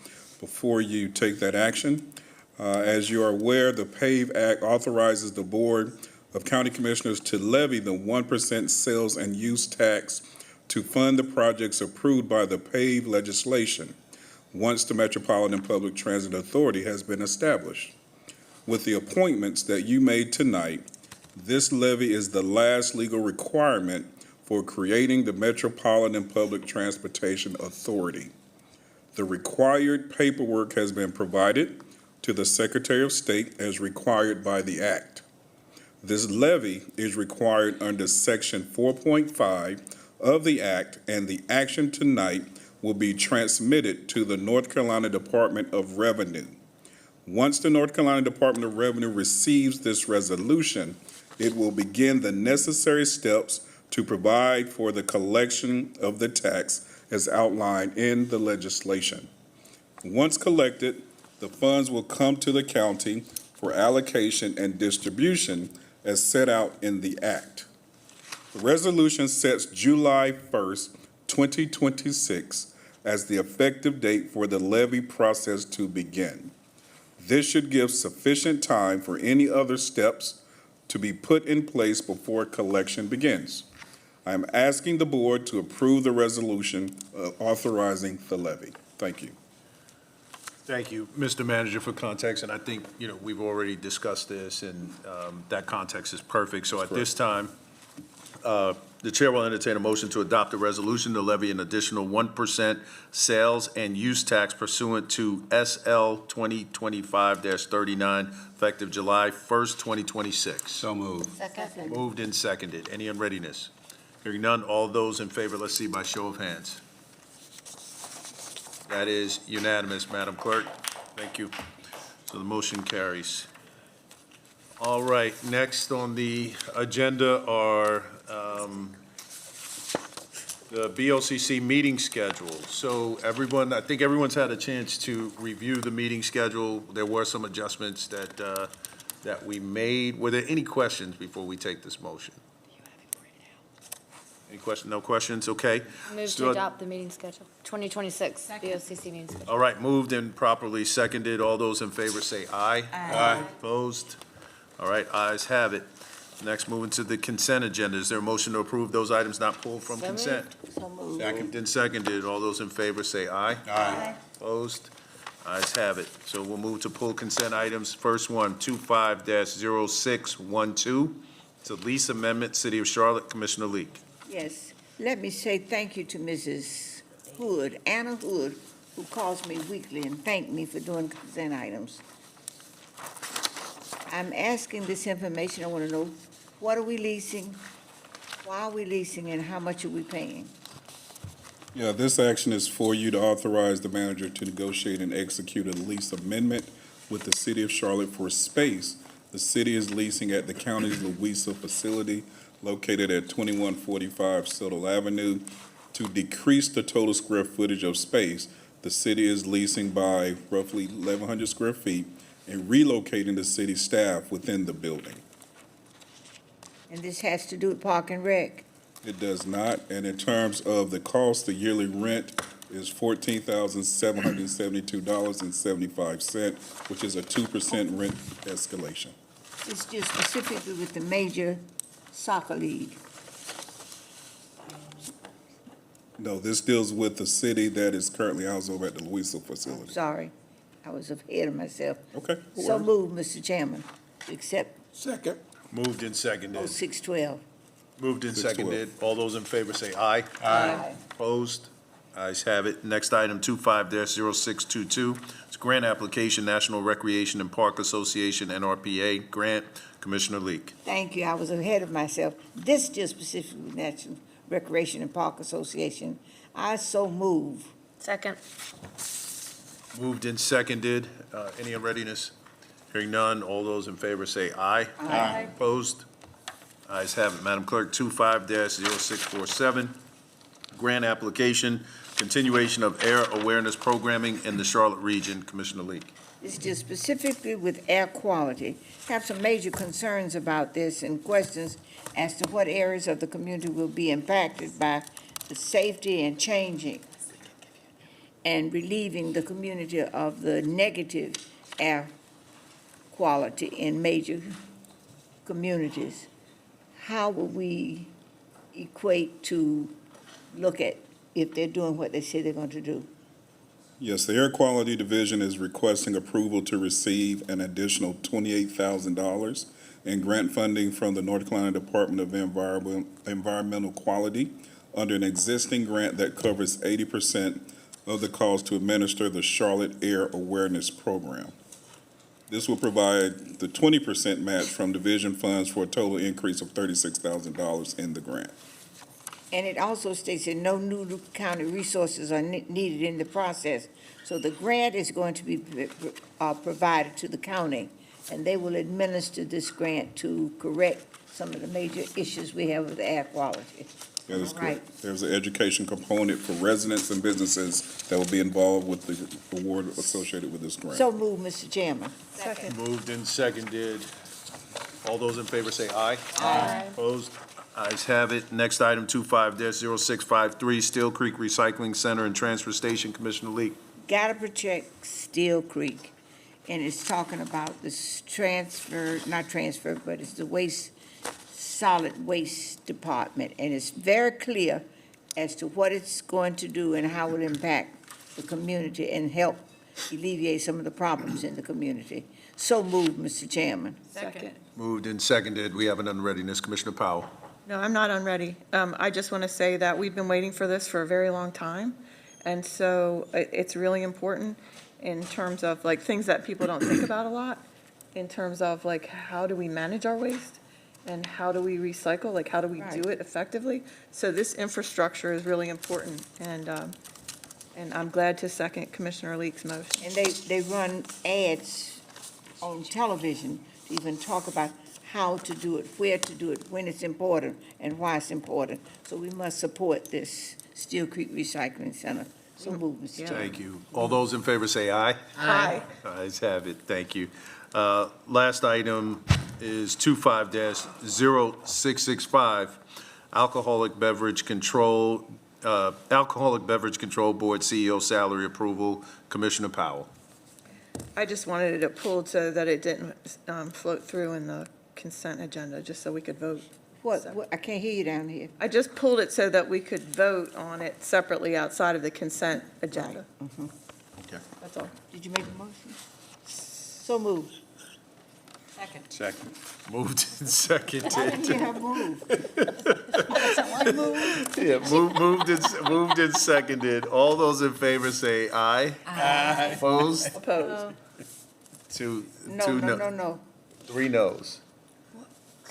before you take that action. As you are aware, the PAVE Act authorizes the Board of County Commissioners to levy the 1% sales and use tax to fund the projects approved by the PAVE legislation once the Metropolitan Public Transit Authority has been established. With the appointments that you made tonight, this levy is the last legal requirement for creating the Metropolitan Public Transportation Authority. The required paperwork has been provided to the Secretary of State as required by the Act. This levy is required under Section 4.5 of the Act, and the action tonight will be transmitted to the North Carolina Department of Revenue. Once the North Carolina Department of Revenue receives this resolution, it will begin the necessary steps to provide for the collection of the tax as outlined in the legislation. Once collected, the funds will come to the county for allocation and distribution as set out in the Act. The resolution sets July 1st, 2026 as the effective date for the levy process to begin. This should give sufficient time for any other steps to be put in place before collection begins. I am asking the board to approve the resolution authorizing the levy. Thank you. Thank you, Mr. Manager, for context, and I think, we've already discussed this, and that context is perfect. So at this time, the chair will entertain a motion to adopt a resolution to levy an additional 1% sales and use tax pursuant to SL 2025-39, effective July 1st, 2026. So moved. Second. Moved and seconded. Any in readiness? Hearing none, all those in favor, let's see by show of hands. That is unanimous, Madam Clerk. Thank you. So the motion carries. All right, next on the agenda are the BOCC meeting schedule. So everyone, I think everyone's had a chance to review the meeting schedule. There were some adjustments that we made. Were there any questions before we take this motion? Any questions? No questions? Okay. Move to adopt the meeting schedule, 2026 BOCC meeting schedule. All right, moved and properly seconded. All those in favor say aye. Aye. Opposed? All right, ayes have it. Next, moving to the consent agenda. Is there a motion to approve those items not pulled from consent? So moved. Moved and seconded. All those in favor say aye. Aye. Opposed? Ayes have it. So we'll move to pull consent items. First one, 25-0612. It's a lease amendment, City of Charlotte. Commissioner Leek. Yes, let me say thank you to Mrs. Hood, Anna Hood, who calls me weekly and thank me for doing consent items. I'm asking this information. I want to know, what are we leasing? Why are we leasing, and how much are we paying? Yeah, this action is for you to authorize the manager to negotiate and execute a lease amendment with the City of Charlotte for space the city is leasing at the county's Louisa facility located at 2145 Settle Avenue. To decrease the total square footage of space, the city is leasing by roughly 1,100 square feet and relocating the city staff within the building. And this has to do with Park and Rec? It does not, and in terms of the cost, the yearly rent is $14,772.75, which is a 2% rent escalation. This deals specifically with the major soccer league. No, this deals with the city that is currently housed over at the Louisville I'm facility. sorry, I was ahead of myself. Okay. So moved, Mr. Chairman, to accept Second. Moved and seconded. 0612. Moved and 612. seconded. All those in favor say aye. Aye. Opposed? Ayes have it. Next item, 25-0622. It's grant application, National Recreation and Park Association, NRPA grant. Commissioner Leek. Thank you, I was ahead of myself. This deals specifically with National Recreation and Park Association. I so move. Second. Moved and seconded. Any in readiness? Hearing none. All those in favor say aye. Aye. Opposed? Ayes have it. Madam Clerk, 25-0647. Grant application, continuation of air awareness programming in the Charlotte region. Commissioner Leek. This deals specifically with air quality. Have some major concerns about this and questions as to what areas of the community will be impacted by the safety and changing and relieving the community of the negative air quality in major communities. How will we equate to look at if they're doing what they say they're going to do? Yes, the Air Quality Division is requesting approval to receive an additional $28,000 in grant funding from the North Carolina Department of Environmental Quality under an existing grant that covers 80% of the cost to administer the Charlotte Air Awareness Program. This will provide the 20% match from division funds for a total increase of $36,000 in the grant. And it also states that no new county resources are needed in the process. So the grant is going to be provided to the county, and they will administer this grant to correct some of the major issues we have with air quality. That is All right. correct. There's an education component for residents and businesses that will be involved with the award associated with this grant. So moved, Mr. Chairman. Second. Moved and seconded. All those in favor say aye. Aye. Opposed? Ayes have it. Next item, 25-0653, Steel Creek Recycling Center and Transfer Station. Commissioner Leek. Gotta protect Steel Creek. And it's talking about this not transfer, but it's the solid waste department. And it's very clear as to what it's going to do and how it will impact the community and help alleviate some of the problems in the community. So moved, Mr. Chairman. Second. Moved and seconded. We have an unreadiness. Commissioner Powell. No, I'm not unready. I just want to say that we've been waiting for this for a very long time. And so it's really important in terms of like things that people don't think about a lot, in terms of like how do we manage our waste and how do we recycle, like how do we do it effectively? So this infrastructure is really important, and I'm glad to second Commissioner Leek's motion. And they run ads on television to even talk about how to do it, where to do it, when it's important, and why it's important. So we must support this Steel Creek Recycling Center. So move, Mr. Chairman. Thank you. All those in favor say aye. Aye. Ayes have it. Thank you. Last item is 25-0665, Alcoholic Beverage Control Board CEO salary approval. Commissioner Powell. I just wanted it pulled so that it didn't float through in the consent agenda, just so we could vote. What? I can't hear you down here. I just pulled it so that we could vote on it separately outside of the consent agenda. Okay. That's all. Did you make a motion? So moved. Second. Moved and seconded. I didn't hear her move. Yeah, moved and seconded. All those in favor say aye. Aye. Opposed? Opposed. Two No. 3 noes.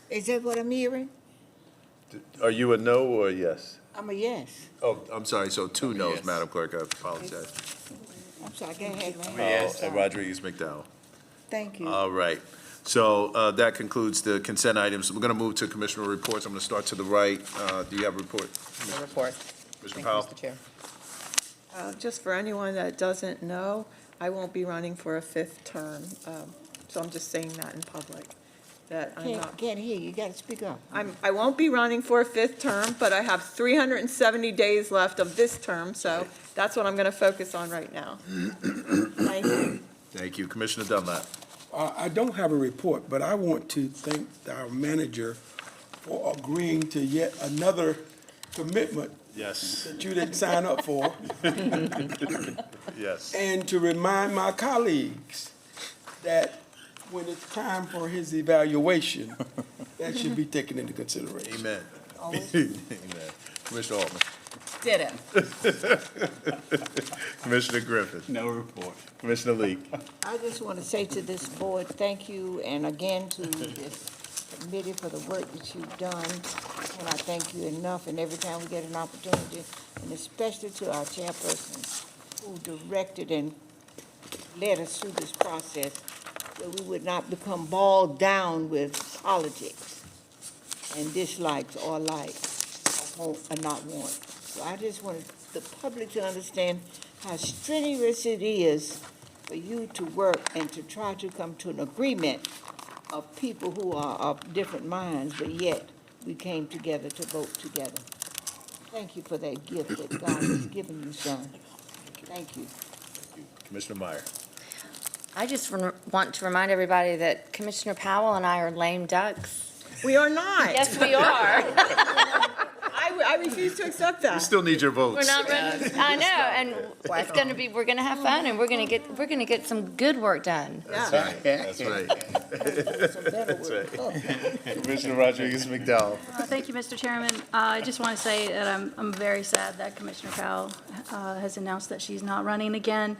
Is that what I'm hearing? Are you a no or a yes? I'm a yes. Oh, I'm sorry, so 2 noes, Madam Clerk, I apologize. I'm sorry, I can't have my Rodriguez McDowell. Thank you. All right, so that concludes the consent items. We're going to move to commissioner reports. I'm going to start to the right. Do you have a report? No report. Commissioner Thank you, Powell? Mr. Chair. Just for anyone that doesn't know, I won't be running for a 5th term, so I'm just saying that in public, that I'm not. Can't hear you. You got to speak up. I won't be running for a 5th term, but I have 370 days left of this term, so that's what I'm going to focus on right now. Thank you. Thank you. Commissioner Dunlap. I don't have a report, but I want to thank our manager for agreeing to yet another commitment Yes. that you didn't sign up for, Yes. and to remind my colleagues that when it's time for his evaluation, that should be taken into consideration. Amen. Amen. Commissioner Altman. Did it. Commissioner Griffin. No report. Commissioner Leek. I just want to say to this board, thank you, and again to this committee for the work that you've done. And I thank you enough, and every time we get an opportunity, and especially to our chairperson who directed and led us through this process, that we would not become bogged down with politics and dislikes or likes or not want. So I just want the public to understand how strenuous it is for you to work and to try to come to an agreement of people who are of different minds, but yet we came together to vote together. Thank you for that gift that God has given you, son. Thank you. Commissioner Meyer. I just want to remind everybody that Commissioner Powell and I are lame ducks. We are not. Yes, we are. I refuse to accept that. We still need your votes. We're not ready. I know, and it's going to be, we're going to have fun, and we're going to get some good work done. That's right. That's right. That's right. Commissioner Rodriguez McDowell. Thank you, Mr. Chairman. I just want to say that I'm very sad that Commissioner Powell has announced that she's not running again.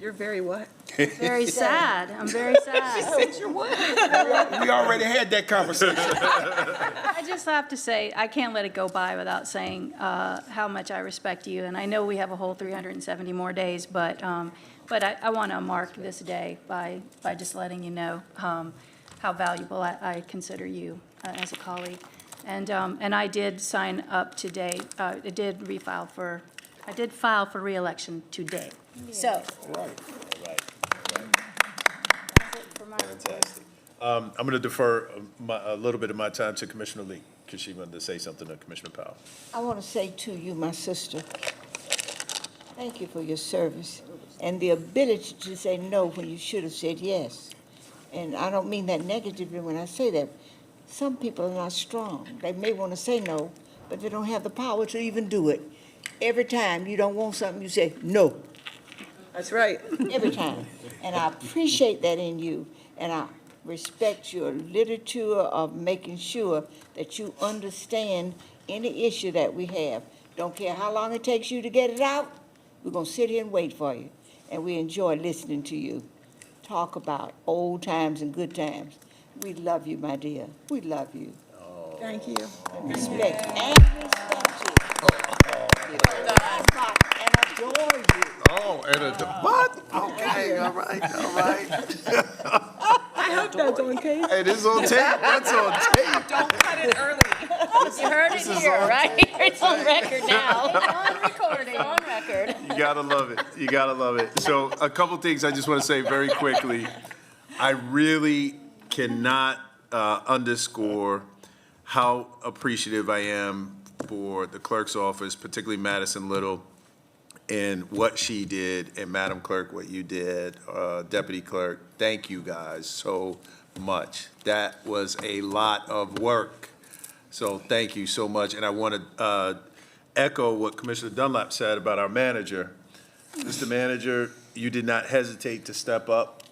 You're very what? Very sad. I'm very sad. You're what? We already had that conversation. I just have to say, I can't let it go by without saying how much I respect you. And I know we have a whole 370 more days, but I want to mark this day by just letting you know how valuable I consider you as a colleague. And I did sign up today. I did file for reelection today. So. All right. Fantastic. I'm going to defer a little bit of my time to Commissioner Lee, because she wanted to say something to Commissioner Powell. I want to say to you, my sister, thank you for your service and the ability to say no when you should have said yes. And I don't mean that negatively when I say that. Some people are not strong. They may want to say no, but they don't have the power to even do it. Every time you don't want something, you say no. That's right. Every time. And I appreciate that in you, and I respect your literature of making sure that you understand any issue that we have. Don't care how long it takes you to get it out, we're going to sit here and wait for you. And we enjoy listening to you talk about old times and good times. We love you, my dear. We love you. Thank you. And respect and respect you. And adore you. Oh, and what? Okay, all right. I hope that's on tape. It is on tape. That's on tape. Don't cut it early. You heard it here, right? It's on record now. It's on recording. On record. You gotta love it. You gotta love it. So a couple things I just want to say very quickly. I really cannot underscore how appreciative I am for the clerk's office, particularly Madison Little, and what she did, and Madam Clerk, what you did, Deputy Clerk. Thank you guys so much. That was a lot of work. So thank you so much. And I want to echo what Commissioner Dunlap said about our manager. Mr. Manager, you did not hesitate to step up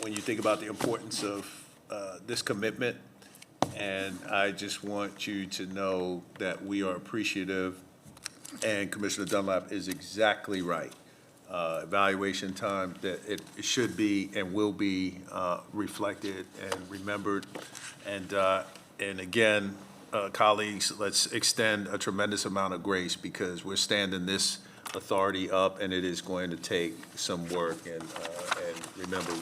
when you think about the importance of this commitment. And I just want you to know that we are appreciative, and Commissioner Dunlap is exactly right. Evaluation time, that it should be and will be reflected and remembered. And again, colleagues, let's extend a tremendous amount of grace, because we're standing this authority up, and it is going to take some work. And remember,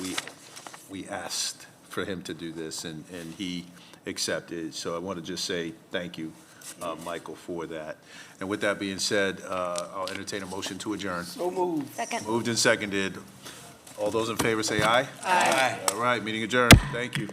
we asked for him to do this, and he accepted. So I want to just say thank you, Michael, for that. And with that being said, I'll entertain a motion to adjourn. So moved. Second. Moved and seconded. All those in favor say aye. Aye. All right, meeting adjourned. Thank you.